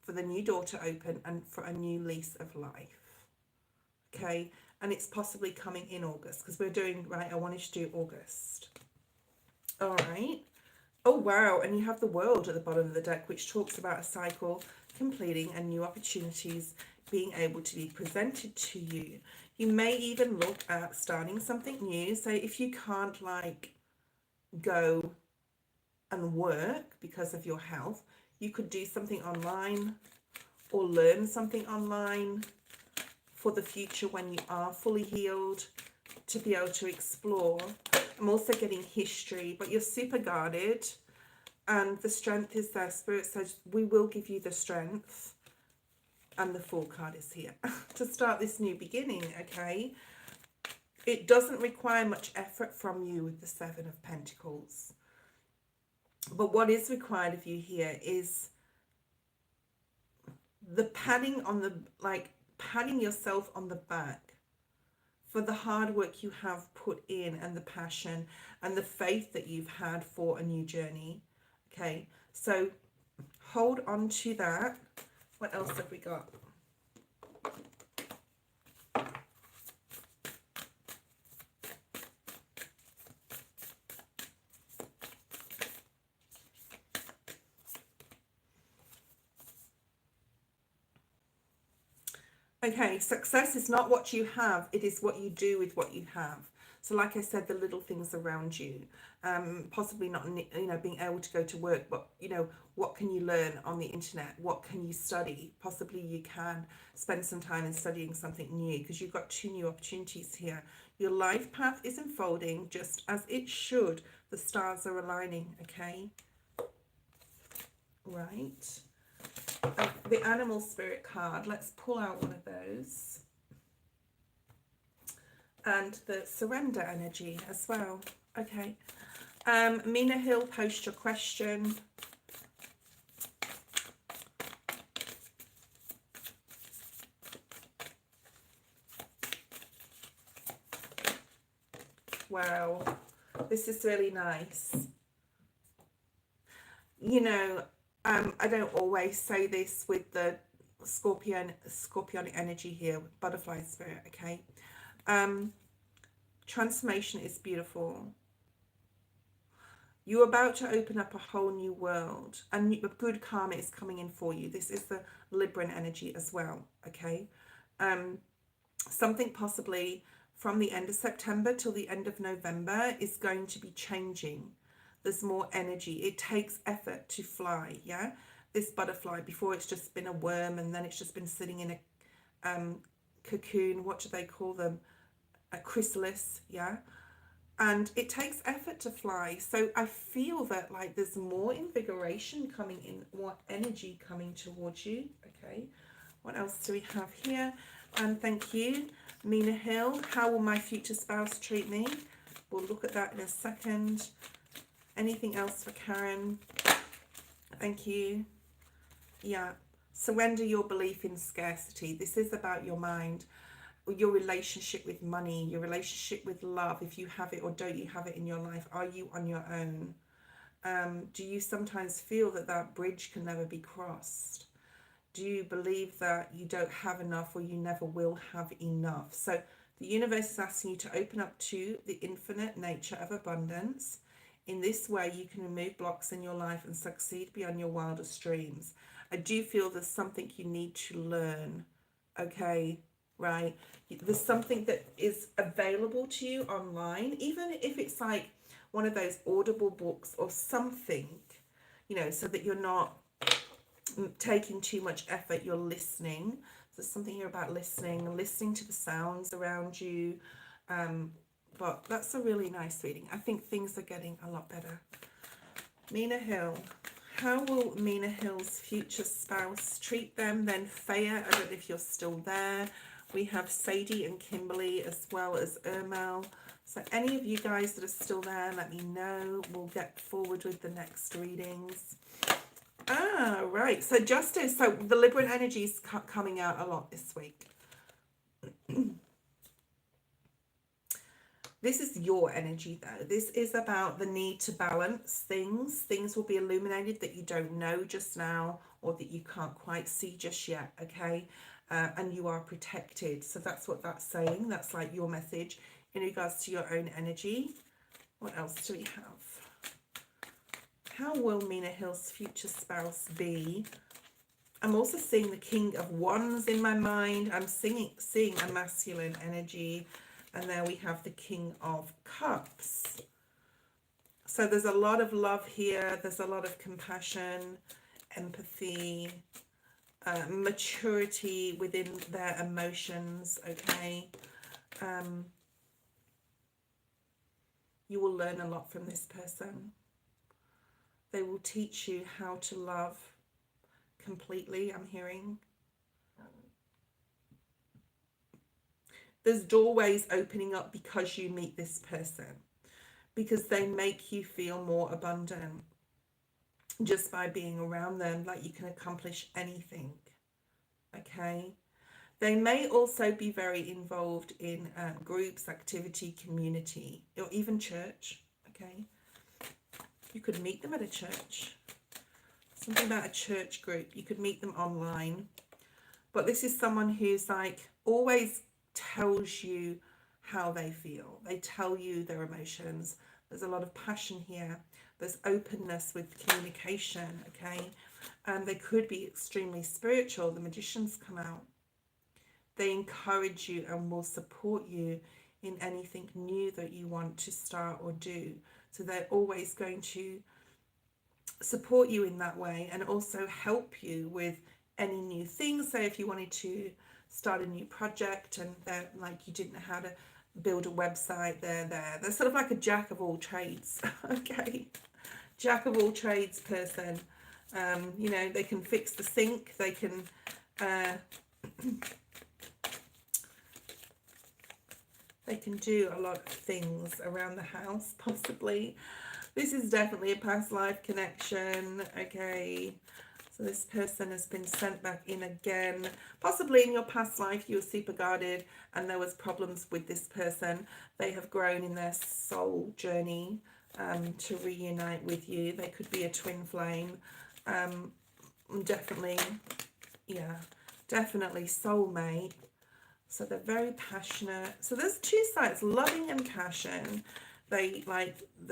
for the new door to open and for a new lease of life, okay? And it's possibly coming in August, because we're doing, right, I wanted to do August. All right. Oh, wow. And you have the World at the bottom of the deck, which talks about a cycle completing and new opportunities being able to be presented to you. You may even look at starting something new. So if you can't, like, go and work because of your health, you could do something online or learn something online for the future when you are fully healed, to be able to explore. I'm also getting history, but you're super guarded, and the strength is there. Spirit says we will give you the strength, and the Fool card is here to start this new beginning, okay? It doesn't require much effort from you with the Seven of Pentacles, but what is required of you here is the patting on the, like, patting yourself on the back for the hard work you have put in, and the passion and the faith that you've had for a new journey, okay? So hold on to that. What else have we got? Okay, success is not what you have, it is what you do with what you have. So like I said, the little things around you, possibly not, being able to go to work, but, what can you learn on the internet? What can you study? Possibly you can spend some time in studying something new, because you've got two new opportunities here. Your life path is unfolding just as it should. The stars are aligning, okay? Right. The animal spirit card, let's pull out one of those. And the surrender energy as well. Okay. Mina Hill, post your question. Wow, this is really nice. I don't always say this with the scorpionic energy here, with butterfly spirit, okay? Transformation is beautiful. You're about to open up a whole new world, and good karma is coming in for you. This is the Libran energy as well, okay? Something possibly from the end of September till the end of November is going to be changing. There's more energy. It takes effort to fly, yeah? This butterfly, before it's just been a worm, and then it's just been sitting in a cocoon. What do they call them? A chrysalis, yeah? And it takes effort to fly. So I feel that like there's more invigoration coming in, more energy coming towards you, okay? What else do we have here? And thank you, Mina Hill. How will my future spouse treat me? We'll look at that in a second. Anything else for Karen? Thank you. Yeah. Surrender your belief in scarcity. This is about your mind, your relationship with money, your relationship with love. If you have it or don't you have it in your life, are you on your own? Do you sometimes feel that that bridge can never be crossed? Do you believe that you don't have enough, or you never will have enough? So the universe is asking you to open up to the infinite nature of abundance. In this way, you can remove blocks in your life and succeed beyond your wildest dreams. I do feel there's something you need to learn, okay? Right? There's something that is available to you online, even if it's like one of those Audible books or something, so that you're not taking too much effort, you're listening. So something here about listening to the sounds around you. But that's a really nice reading. I think things are getting a lot better. Mina Hill. How will Mina Hill's future spouse treat them? Then Faya, I don't know if you're still there. We have Sadie and Kimberly, as well as Ermel. So any of you guys that are still there, let me know. We'll get forward with the next readings. Ah, right. So Justice. So the Libran energy is coming out a lot this week. This is your energy, though. This is about the need to balance things. Things will be illuminated that you don't know just now, or that you can't quite see just yet, okay? And you are protected. So that's what that's saying. That's like your message in regards to your own energy. What else do we have? How will Mina Hill's future spouse be? I'm also seeing the King of Wands in my mind. I'm seeing a masculine energy. And there we have the King of Cups. So there's a lot of love here. There's a lot of compassion, empathy, maturity within their emotions, okay? You will learn a lot from this person. They will teach you how to love completely, I'm hearing. There's doorways opening up because you meet this person, because they make you feel more abundant just by being around them, like you can accomplish anything, okay? They may also be very involved in groups, activity, community, or even church, okay? You could meet them at a church. Something about a church group. You could meet them online. But this is someone who's like always tells you how they feel. They tell you their emotions. There's a lot of passion here. There's openness with communication, okay? And they could be extremely spiritual. The Magicians come out. They encourage you and will support you in anything new that you want to start or do. So they're always going to support you in that way, and also help you with any new things. So if you wanted to start a new project and they're like, you didn't know how to build a website, they're there. They're sort of like a jack of all trades. Okay, jack of all trades person. You know, they can fix the sink, they can they can do a lot of things around the house, possibly. This is definitely a past life connection. Okay, so this person has been sent back in again. Possibly in your past life you were super guarded and there was problems with this person. They have grown in their soul journey to reunite with you. They could be a twin flame. Definitely, yeah, definitely soulmate. So they're very passionate. So there's two sides, loving and passion. They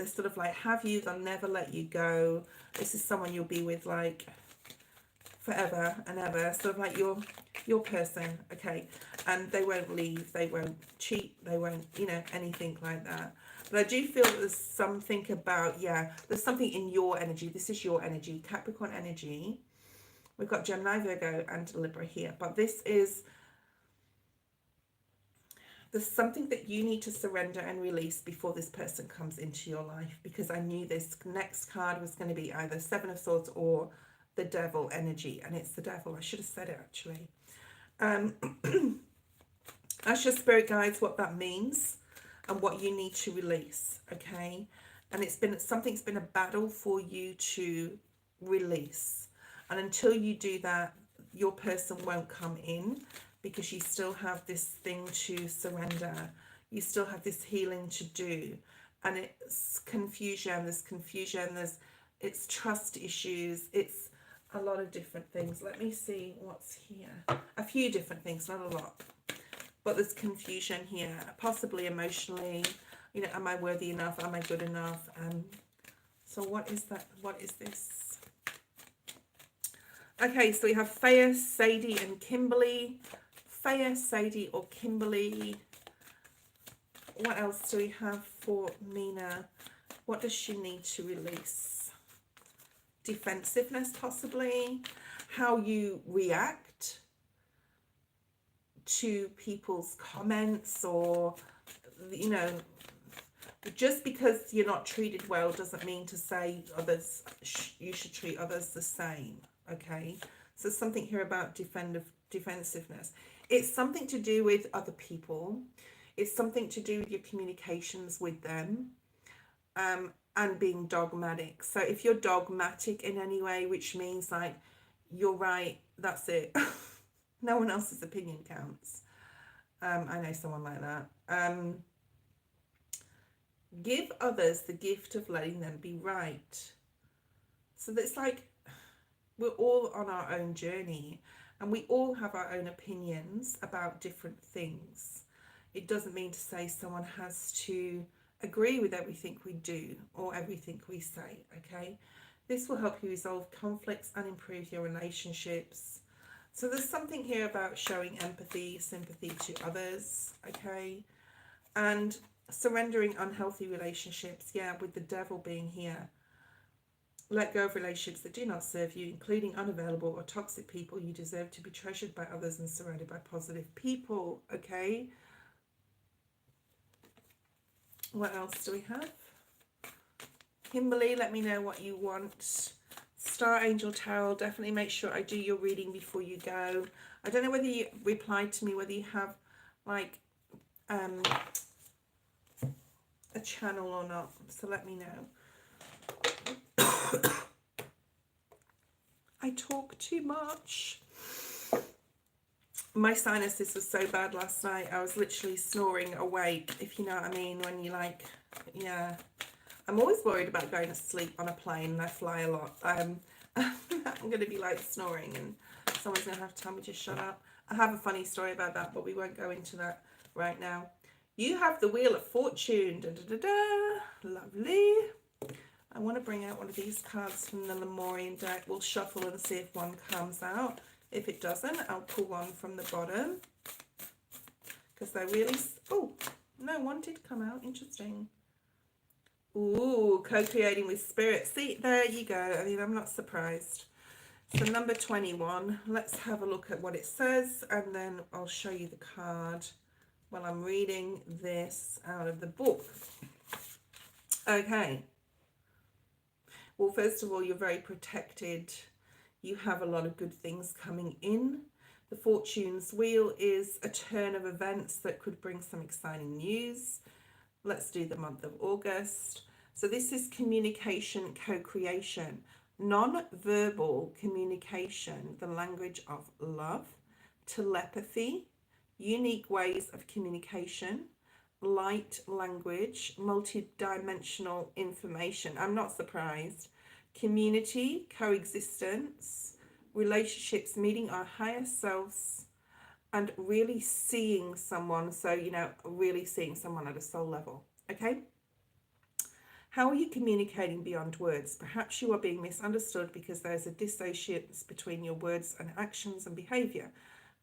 sort of like have you, they'll never let you go. This is someone you'll be with like forever and ever, sort of like your person. Okay, and they won't leave, they won't cheat, they won't, you know, anything like that. But I do feel that there's something about, yeah, there's something in your energy. This is your energy, Capricorn energy. We've got Gemini, Virgo and Libra here, but this is, there's something that you need to surrender and release before this person comes into your life, because I knew this next card was going to be either Seven of Swords or the Devil energy, and it's the Devil. I should have said it actually. Ask your spirit guides what that means and what you need to release, okay? And it's been, something's been a battle for you to release, and until you do that, your person won't come in, because you still have this thing to surrender, you still have this healing to do, and it's confusion, there's it's trust issues, it's a lot of different things. Let me see what's here. A few different things, not a lot, but there's confusion here, possibly emotionally, you know, am I worthy enough, am I good enough? So what is that, what is this? Okay, so we have Faya, Sadie and Kimberly. Faya, Sadie or Kimberly. What else do we have for Mina? What does she need to release? Defensiveness, possibly. How you react to people's comments, or, you know, just because you're not treated well doesn't mean to say others, you should treat others the same. Okay, so something here about defensiveness. It's something to do with other people. It's something to do with your communications with them, and being dogmatic. So if you're dogmatic in any way, which means like, you're right, that's it. No one else's opinion counts. I know someone like that. Give others the gift of letting them be right. So that's like, we're all on our own journey, and we all have our own opinions about different things. It doesn't mean to say someone has to agree with everything we do or everything we say, okay? This will help you resolve conflicts and improve your relationships. So there's something here about showing empathy, sympathy to others, okay? And surrendering unhealthy relationships, yeah, with the Devil being here. Let go of relationships that do not serve you, including unavailable or toxic people. You deserve to be treasured by others and surrounded by positive people, okay? What else do we have? Kimberly, let me know what you want. Star Angel Tarot, definitely make sure I do your reading before you go. I don't know whether you replied to me, whether you have like a channel or not, so let me know. I talk too much. My sinuses were so bad last night. I was literally snoring awake, if you know what I mean, when you like, yeah. I'm always worried about going to sleep on a plane, and I fly a lot. I'm going to be like snoring, and someone's going to have to tell me to shut up. I have a funny story about that, but we won't go into that right now. You have the Wheel of Fortune. Da, da, da, da. Lovely. I want to bring out one of these cards from the Lemurian deck. We'll shuffle and see if one comes out. If it doesn't, I'll pull one from the bottom. because they really, oh, no, one did come out. Interesting. Ooh, co-creating with spirit. See, there you go. I mean, I'm not surprised. So number 21, let's have a look at what it says, and then I'll show you the card while I'm reading this out of the book. Okay. Well, first of all, you're very protected. You have a lot of good things coming in. The Fortune's Wheel is a turn of events that could bring some exciting news. Let's do the month of August. So this is communication, co-creation, non-verbal communication, the language of love, telepathy, unique ways of communication, light language, multi-dimensional information. I'm not surprised. Community, coexistence, relationships, meeting our higher selves, and really seeing someone. So, you know, really seeing someone at a soul level. Okay. How are you communicating beyond words? Perhaps you are being misunderstood because there's a dissociance between your words and actions and behavior.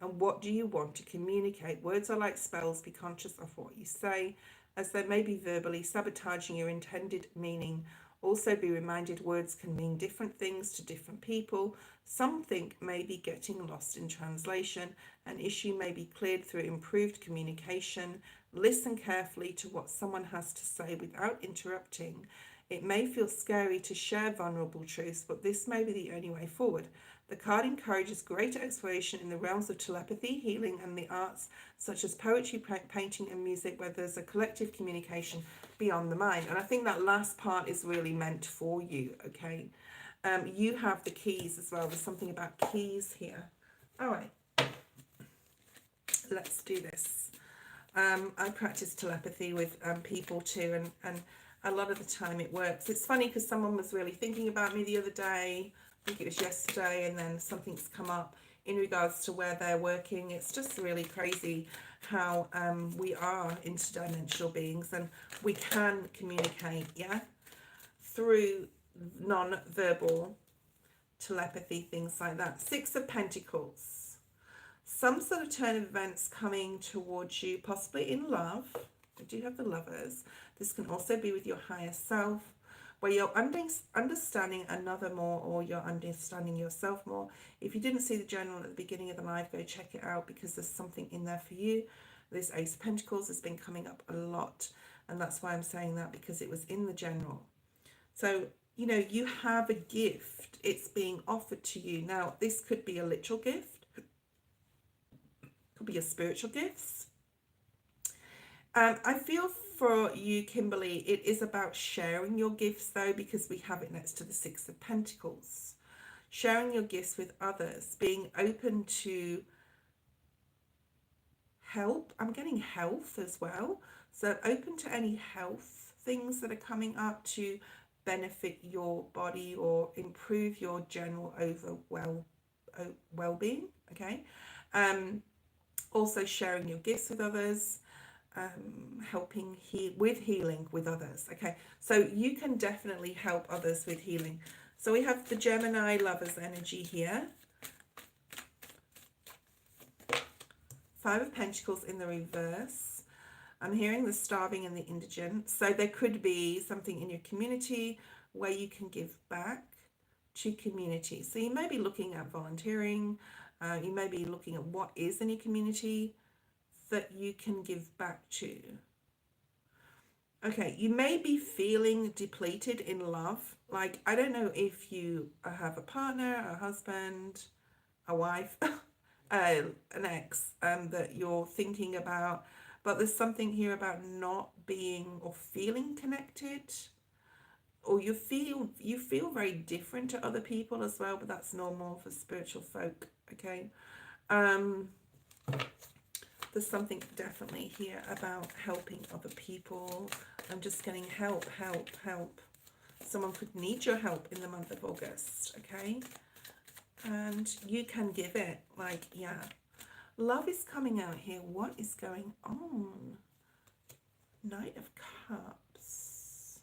And what do you want to communicate? Words are like spells. Be conscious of what you say, as they may be verbally sabotaging your intended meaning. Also be reminded words can mean different things to different people. Something may be getting lost in translation. An issue may be cleared through improved communication. Listen carefully to what someone has to say without interrupting. It may feel scary to share vulnerable truths, but this may be the only way forward. The card encourages greater exploration in the realms of telepathy, healing, and the arts, such as poetry, painting, and music, where there's a collective communication beyond the mind. And I think that last part is really meant for you, okay? You have the keys as well. There's something about keys here. All right. Let's do this. I practice telepathy with people too, and a lot of the time it works. It's funny because someone was really thinking about me the other day. I think it was yesterday, and then something's come up in regards to where they're working. It's just really crazy how we are interdimensional beings, and we can communicate, yeah, through non-verbal telepathy, things like that. Six of Pentacles. Some sort of turn of events coming towards you, possibly in love. We do have the Lovers. This can also be with your higher self, where you're understanding another more, or you're understanding yourself more. If you didn't see the journal at the beginning of the live, go check it out, because there's something in there for you. This Ace of Pentacles has been coming up a lot, and that's why I'm saying that, because it was in the general. So, you know, you have a gift. It's being offered to you. Now, this could be a literal gift. Could be a spiritual gifts. I feel for you, Kimberly, it is about sharing your gifts, though, because we have it next to the Six of Pentacles. Sharing your gifts with others, being open to help. I'm getting health as well. So open to any health things that are coming up to benefit your body or improve your general well-being. Okay. Also sharing your gifts with others. Helping with healing with others. Okay, so you can definitely help others with healing. So we have the Gemini Lovers energy here. Five of Pentacles in the reverse. I'm hearing the starving and the indigent. So there could be something in your community where you can give back to community. So you may be looking at volunteering. You may be looking at what is in your community that you can give back to. Okay, you may be feeling depleted in love. Like, I don't know if you have a partner, a husband, a wife, an ex that you're thinking about, but there's something here about not being or feeling connected, or you feel very different to other people as well, but that's normal for spiritual folk. Okay. There's something definitely here about helping other people. I'm just getting help. Someone could need your help in the month of August, okay? And you can give it, like, yeah. Love is coming out here. What is going on? Knight of Cups.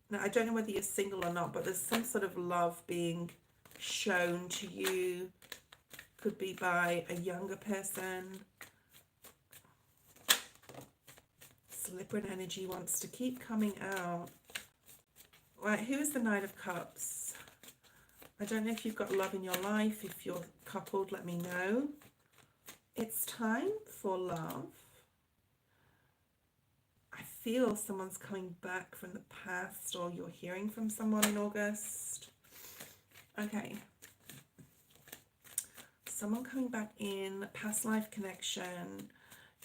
Now, I don't know whether you're single or not, but there's some sort of love being shown to you. Could be by a younger person. Libran energy wants to keep coming out. Right, who is the Nine of Cups? I don't know if you've got love in your life. If you're coupled, let me know. It's time for love. I feel someone's coming back from the past, or you're hearing from someone in August. Okay. Someone coming back in, past life connection.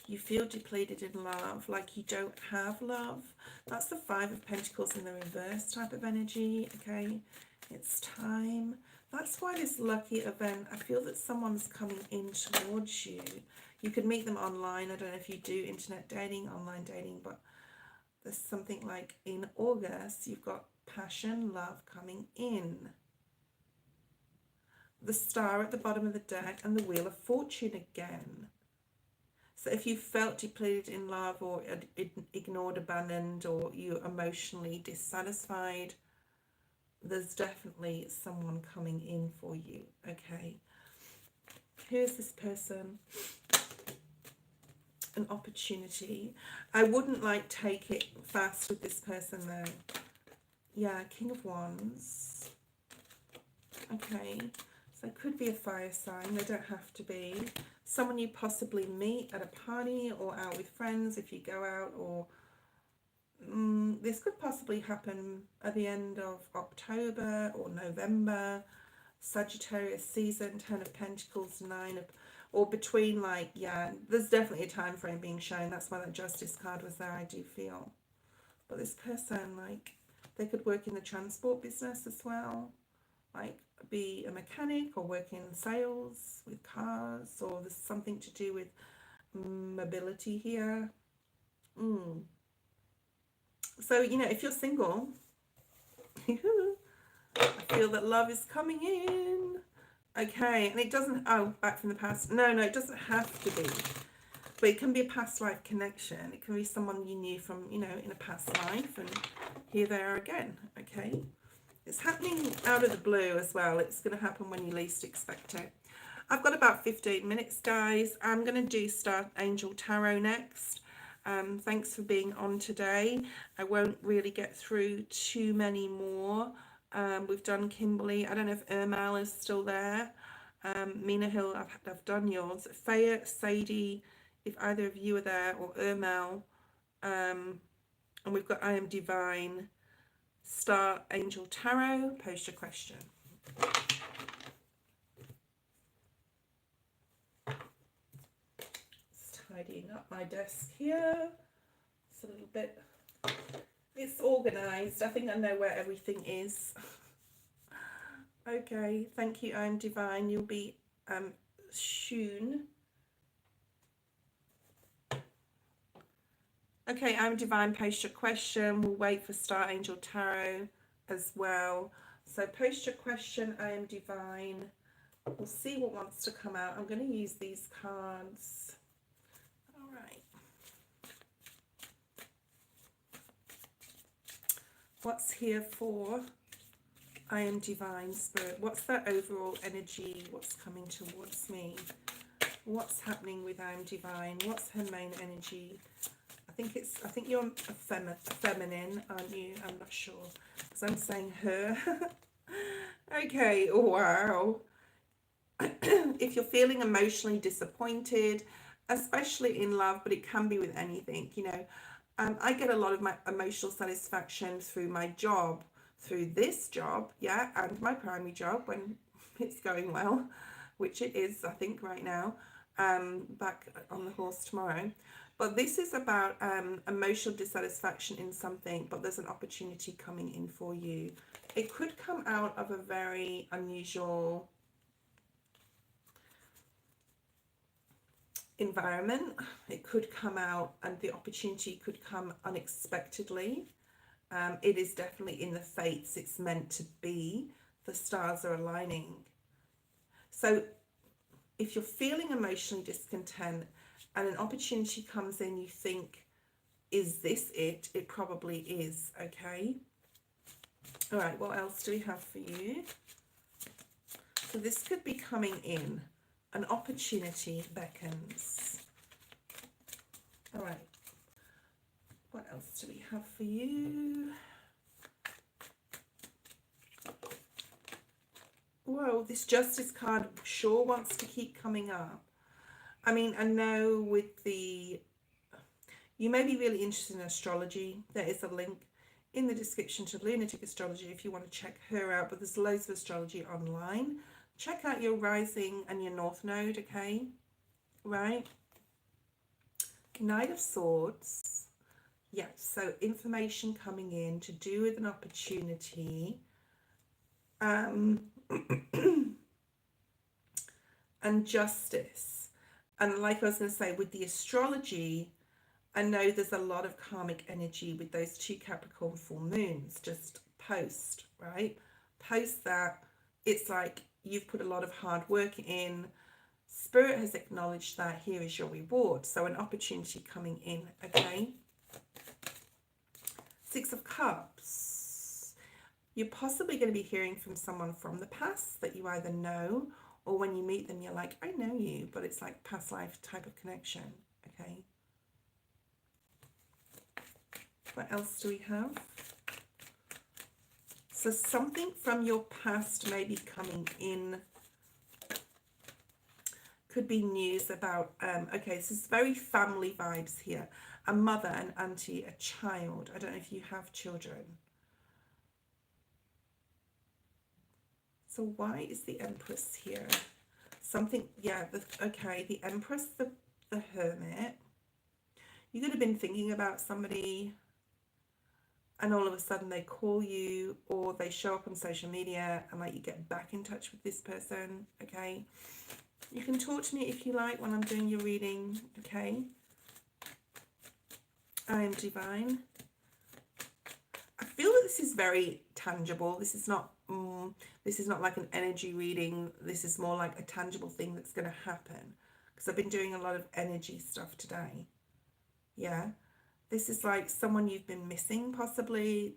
You feel depleted in love, like you don't have love. That's the Five of Pentacles in the reverse type of energy. Okay, it's time. That's why this lucky event, I feel that someone's coming in towards you. You could meet them online. I don't know if you do internet dating, online dating, but there's something like in August, you've got passion, love coming in. The Star at the bottom of the deck and the Wheel of Fortune again. So if you felt depleted in love, or ignored, abandoned, or you're emotionally dissatisfied, there's definitely someone coming in for you. Okay. Here's this person. An opportunity. I wouldn't like take it fast with this person though. Yeah, King of Wands. Okay. So it could be a fire sign. They don't have to be. Someone you possibly meet at a party or out with friends if you go out, or this could possibly happen at the end of October or November. Sagittarius season, 10 of Pentacles, 9 of, or between, like, yeah, there's definitely a time frame being shown. That's why that Justice card was there, I do feel. But this person, like, they could work in the transport business as well, like be a mechanic or work in sales with cars, or there's something to do with mobility here. So, you know, if you're single, I feel that love is coming in. Okay, and it doesn't, oh, back from the past. No, it doesn't have to be. But it can be a past life connection. It can be someone you knew from, you know, in a past life, and here they are again. Okay. It's happening out of the blue as well. It's going to happen when you least expect it. I've got about 15 minutes, guys. I'm going to do Star Angel Tarot next. Thanks for being on today. I won't really get through too many more. We've done Kimberly. I don't know if Ermal is still there. Mina Hill, I've done yours. Faya, Sadie, if either of you are there, or Ermal. And we've got I Am Divine. Star Angel Tarot, post your question. Just tidying up my desk here. It's a little bit, it's organized. I think I know where everything is. Okay, thank you, I'm Divine. You'll be soon. Okay, I'm Divine, post your question. We'll wait for Star Angel Tarot as well. So post your question, I Am Divine. We'll see what wants to come out. I'm going to use these cards. All right. What's here for I Am Divine, Spirit? What's that overall energy? What's coming towards me? What's happening with I Am Divine? What's her main energy? I think you're a feminine, aren't you? I'm not sure, because I'm saying her. Okay, wow. If you're feeling emotionally disappointed, especially in love, but it can be with anything, you know. I get a lot of my emotional satisfaction through my job, through this job, yeah, and my primary job when it's going well, which it is, I think, right now. Back on the horse tomorrow. But this is about emotional dissatisfaction in something, but there's an opportunity coming in for you. It could come out of a very unusual environment. It could come out, and the opportunity could come unexpectedly. It is definitely in the fates. It's meant to be. The stars are aligning. So if you're feeling emotionally discontent and an opportunity comes in, you think, is this it? It probably is. Okay. All right, what else do we have for you? So this could be coming in. An opportunity beckons. All right. What else do we have for you? Whoa, this Justice card sure wants to keep coming up. I mean, I know with the... You may be really interested in astrology. There is a link in the description to Lunatic Astrology if you want to check her out, but there's loads of astrology online. Check out your rising and your north node, okay? Right? Knight of Swords. Yeah, so information coming in to do with an opportunity. And justice. And like I was going to say, with the astrology, I know there's a lot of karmic energy with those 2 Capricorn full moons. Just post, right? Post that. It's like you've put a lot of hard work in. Spirit has acknowledged that. Here is your reward. So an opportunity coming in, okay? 6 of Cups. You're possibly going to be hearing from someone from the past that you either know, or when you meet them, you're like, I know you, but it's like past life type of connection, okay? What else do we have? So something from your past may be coming in. Could be news about, okay, this is very family vibes here. A mother, an auntie, a child. I don't know if you have children. So why is the Empress here? Something, yeah, okay, the Empress, the Hermit. You could have been thinking about somebody and all of a sudden they call you or they show up on social media and like you get back in touch with this person, okay? You can talk to me if you like when I'm doing your reading, okay? I am divine. I feel that this is very tangible. This is not like an energy reading. This is more like a tangible thing that's going to happen. Because I've been doing a lot of energy stuff today. Yeah. This is like someone you've been missing, possibly.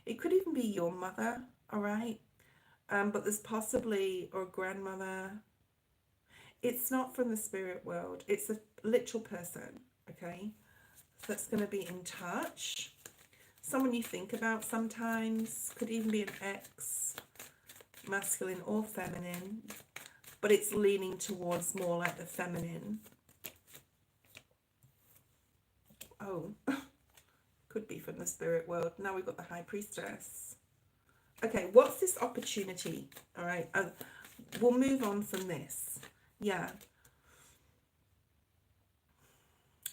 It could even be your mother, all right? But there's possibly, or grandmother. It's not from the spirit world. It's a literal person, okay? That's going to be in touch. Someone you think about sometimes. Could even be an ex, masculine or feminine. But it's leaning towards more like the feminine. Oh, could be from the spirit world. Now we've got the High Priestess. Okay, what's this opportunity? All right, we'll move on from this. Yeah.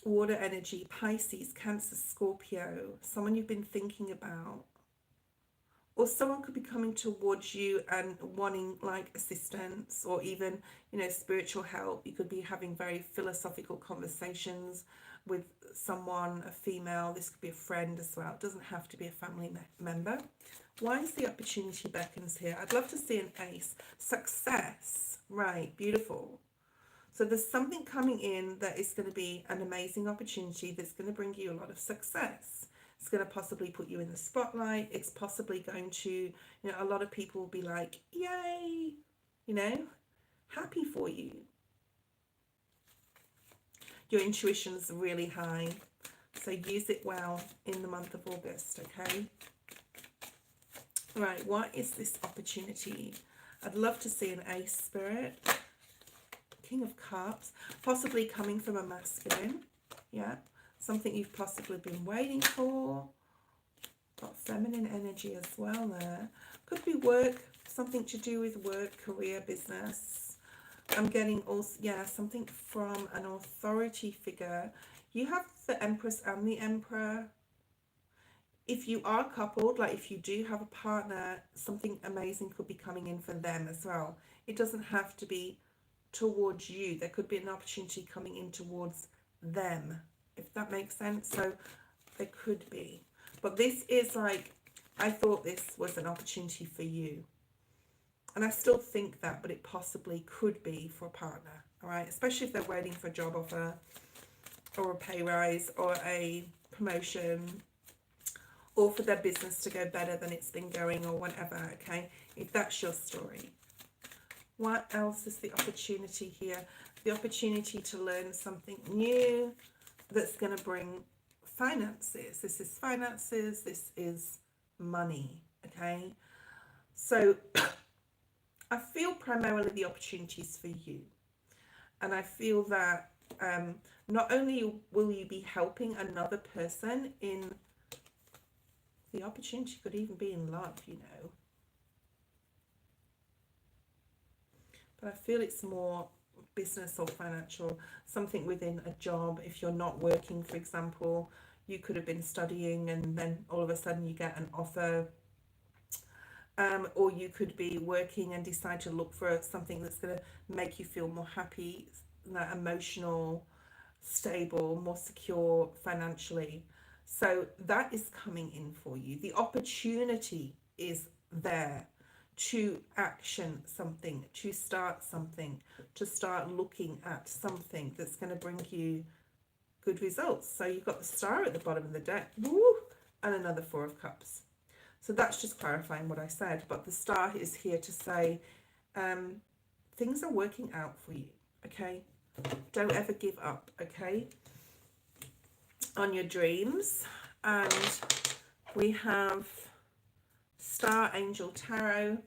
Water energy, Pisces, Cancer, Scorpio, someone you've been thinking about. Or someone could be coming towards you and wanting like assistance or even, you know, spiritual help. You could be having very philosophical conversations with someone, a female. This could be a friend as well. It doesn't have to be a family member. Why is the opportunity beckons here? I'd love to see an ace. Success. Right, beautiful. So there's something coming in that is going to be an amazing opportunity that's going to bring you a lot of success. It's going to possibly put you in the spotlight. It's possibly going to, you know, a lot of people will be like, yay, you know, happy for you. Your intuition is really high. So use it well in the month of August, okay? Right, what is this opportunity? I'd love to see an ace, spirit. King of Cups, possibly coming from a masculine, yeah, something you've possibly been waiting for. Got feminine energy as well there. Could be work, something to do with work, career, business. I'm getting also, yeah, something from an authority figure. You have the Empress and the Emperor. If you are coupled, like if you do have a partner, something amazing could be coming in for them as well. It doesn't have to be towards you. There could be an opportunity coming in towards them, if that makes sense. So there could be, but this is like, I thought this was an opportunity for you, and I still think that, but it possibly could be for a partner, all right? Especially if they're waiting for a job offer or a pay rise or a promotion, or for their business to go better than it's been going or whatever, okay? If that's your story. What else is the opportunity here? The opportunity to learn something new that's going to bring finances. This is finances. This is money. Okay. So I feel primarily the opportunities for you. And I feel that not only will you be helping another person in the opportunity, could even be in love, you know. But I feel it's more business or financial, something within a job. If you're not working, for example, you could have been studying and then all of a sudden you get an offer. Or you could be working and decide to look for something that's going to make you feel more happy, emotional, stable, more secure financially. So that is coming in for you. The opportunity is there to action something, to start something, to start looking at something that's going to bring you good results. So you've got the Star at the bottom of the deck, woo, and another Four of Cups. So that's just clarifying what I said, but the Star is here to say things are working out for you, okay? Don't ever give up, okay, on your dreams. And we have Star, Angel, Tarot.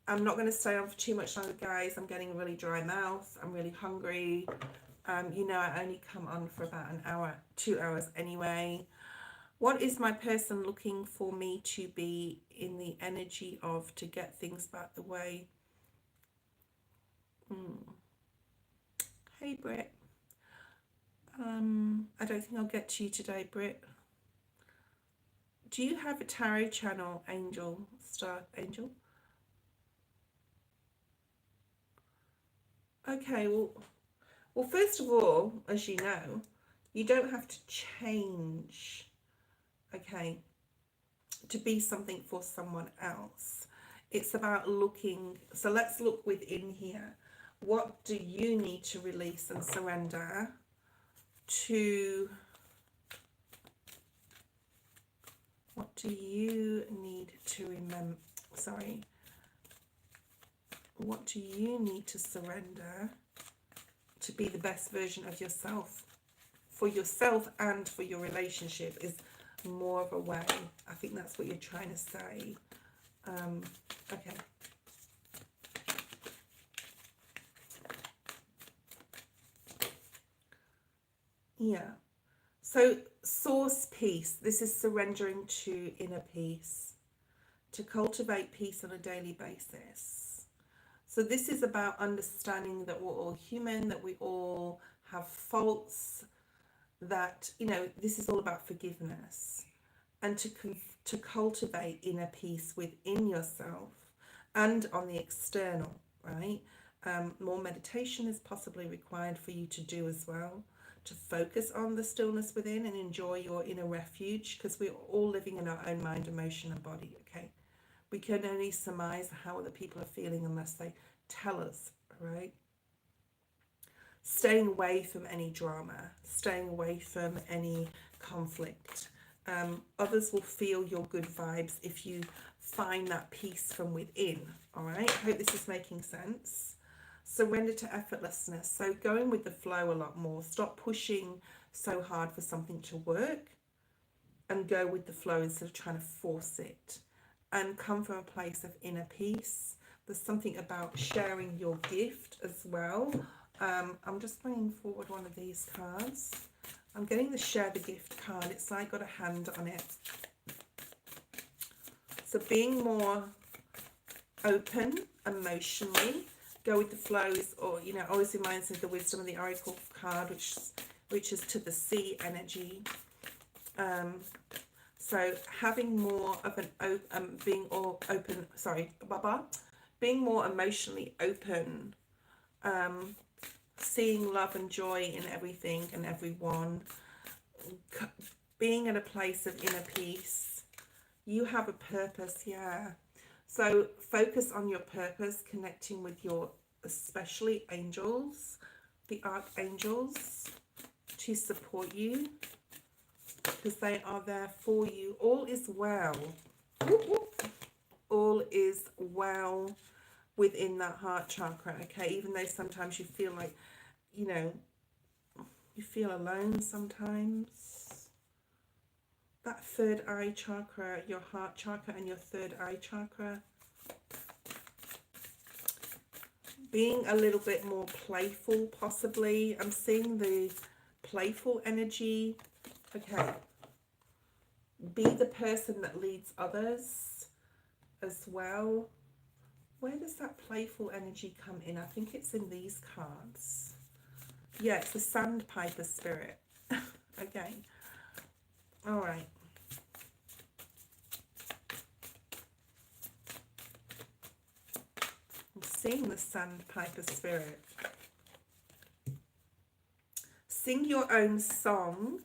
I'm not going to stay on for too much longer, guys. I'm getting a really dry mouth. I'm really hungry. You know, I only come on for about an hour, 2 hours anyway. What is my person looking for me to be in the energy of to get things back the way? Hey, Britt. I don't think I'll get to you today, Britt. Do you have a tarot channel, Angel, Star, Angel? Okay, well, first of all, as you know, you don't have to change, okay, to be something for someone else. It's about looking. So let's look within here. What do you need to release and surrender to? What do you need to remember? Sorry. What do you need to surrender to be the best version of yourself? For yourself and for your relationship is more of a way. I think that's what you're trying to say. Okay. Yeah. So source peace. This is surrendering to inner peace, to cultivate peace on a daily basis. So this is about understanding that we're all human, that we all have faults, that, you know, this is all about forgiveness and to cultivate inner peace within yourself and on the external, right? More meditation is possibly required for you to do as well, to focus on the stillness within and enjoy your inner refuge, because we're all living in our own mind, emotion and body, okay? We can only surmise how other people are feeling unless they tell us, right? Staying away from any drama, staying away from any conflict. Others will feel your good vibes if you find that peace from within, all right? I hope this is making sense. Surrender to effortlessness. So going with the flow a lot more. Stop pushing so hard for something to work and go with the flow instead of trying to force it. And come from a place of inner peace. There's something about sharing your gift as well. I'm just bringing forward one of these cards. I'm getting the share the gift card. It's like got a hand on it. So being more open emotionally, go with the flows, or, you know, always reminds me of the wisdom of the oracle card, which is to the sea energy. So having more of an being all open. Sorry, being more emotionally open. Seeing love and joy in everything and everyone, being in a place of inner peace. You have a purpose, yeah. So focus on your purpose, connecting with your, especially angels, the archangels, to support you, because they are there for you. All is well. All is well within that heart chakra, okay? Even though sometimes you feel like, you know, you feel alone sometimes. that third eye chakra, your heart chakra and your third eye chakra. Being a little bit more playful, possibly. I'm seeing the playful energy. Okay. Be the person that leads others as well. Where does that playful energy come in? I think it's in these cards. Yeah, it's the sandpiper spirit. Okay. All right. I'm seeing the sandpiper spirit. Sing your own song.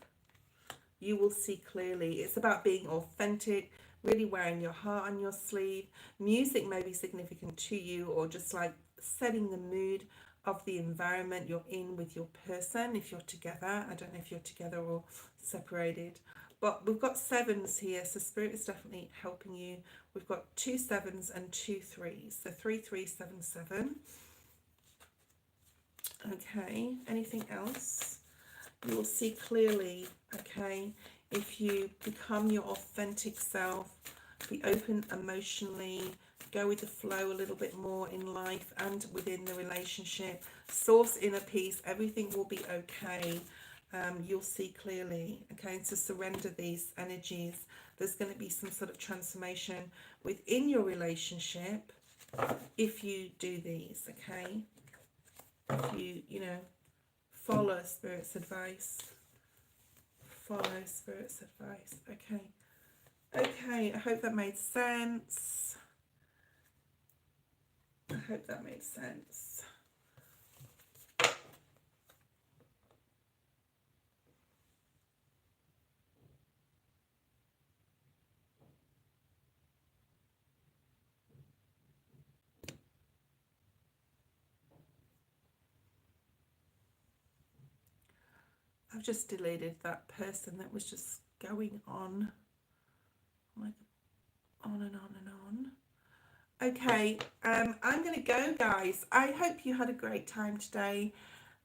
You will see clearly. It's about being authentic, really wearing your heart on your sleeve. Music may be significant to you, or just like setting the mood of the environment you're in with your person if you're together. I don't know if you're together or separated. But we've got sevens here, so Spirit is definitely helping you. We've got 2 sevens and 2 threes. So 3, 3, 7, 7. Okay, anything else? You will see clearly, okay, if you become your authentic self, be open emotionally, go with the flow a little bit more in life and within the relationship, source inner peace, everything will be okay. You'll see clearly, okay, to surrender these energies. There's going to be some sort of transformation within your relationship if you do these, okay? If you know, follow Spirit's advice. Follow Spirit's advice. Okay. Okay, I hope that made sense. I hope that made sense. I've just deleted that person that was just going on, like on and on and on. Okay, I'm going to go, guys. I hope you had a great time today.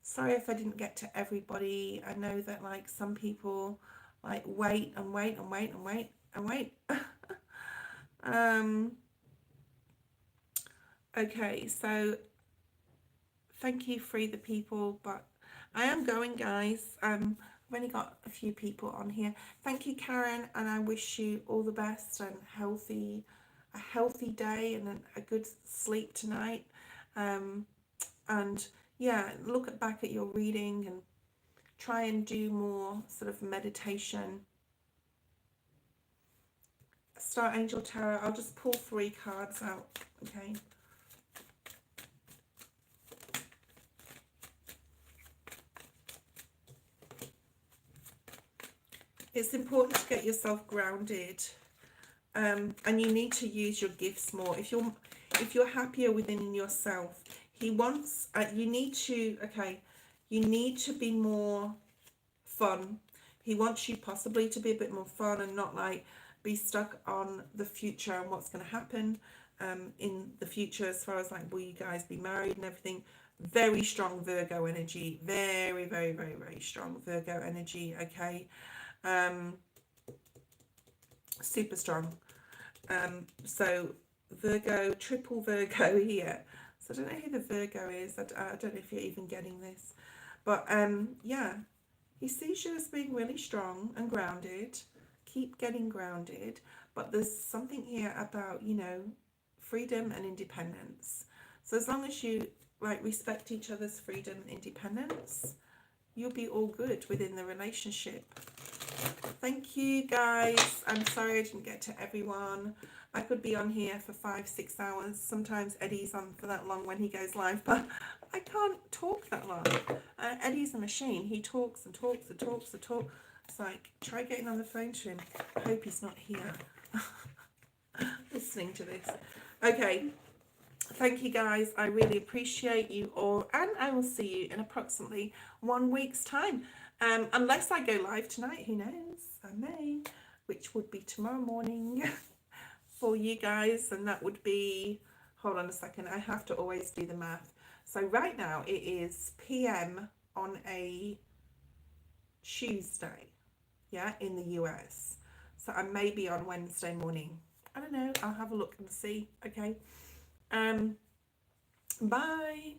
Sorry if I didn't get to everybody. I know that like some people like wait and wait and wait and wait and wait. Okay, so thank you, Free the People, but I am going, guys. I've only got a few people on here. Thank you, Karen, and I wish you all the best and a healthy day and a good sleep tonight. And yeah, look back at your reading and try and do more sort of meditation. Star Angel Tarot, I'll just pull 3 cards out, okay? It's important to get yourself grounded, and you need to use your gifts more. If you're happier within yourself, he wants you need to be more fun. He wants you possibly to be a bit more fun and not like be stuck on the future and what's going to happen in the future, as far as like, will you guys be married and everything. Very strong Virgo energy, very, very, very, very strong Virgo energy. Okay, super strong. So Virgo, triple Virgo here. So I don't know who the Virgo is. I don't know if you're even getting this, but yeah, he sees you as being really strong and grounded. Keep getting grounded, but there's something here about, you know, freedom and independence. So as long as you like respect each other's freedom and independence, you'll be all good within the relationship. Thank you, guys. I'm sorry I didn't get to everyone. I could be on here for 5-6 hours. Sometimes Eddie's on for that long when he goes live, but I can't talk that long. Eddie's a machine. He talks and talks and talks and talks. It's like, try getting on the phone to him. I hope he's not here listening to this. Okay. Thank you, guys. I really appreciate you all, and I will see you in approximately 1 week's time. Unless I go live tonight, who knows? I may, which would be tomorrow morning for you guys, and that would be, hold on a second, I have to always do the math. So right now it is PM on a Tuesday, yeah, in the US. So I may be on Wednesday morning. I don't know. I'll have a look and see. Okay. Bye.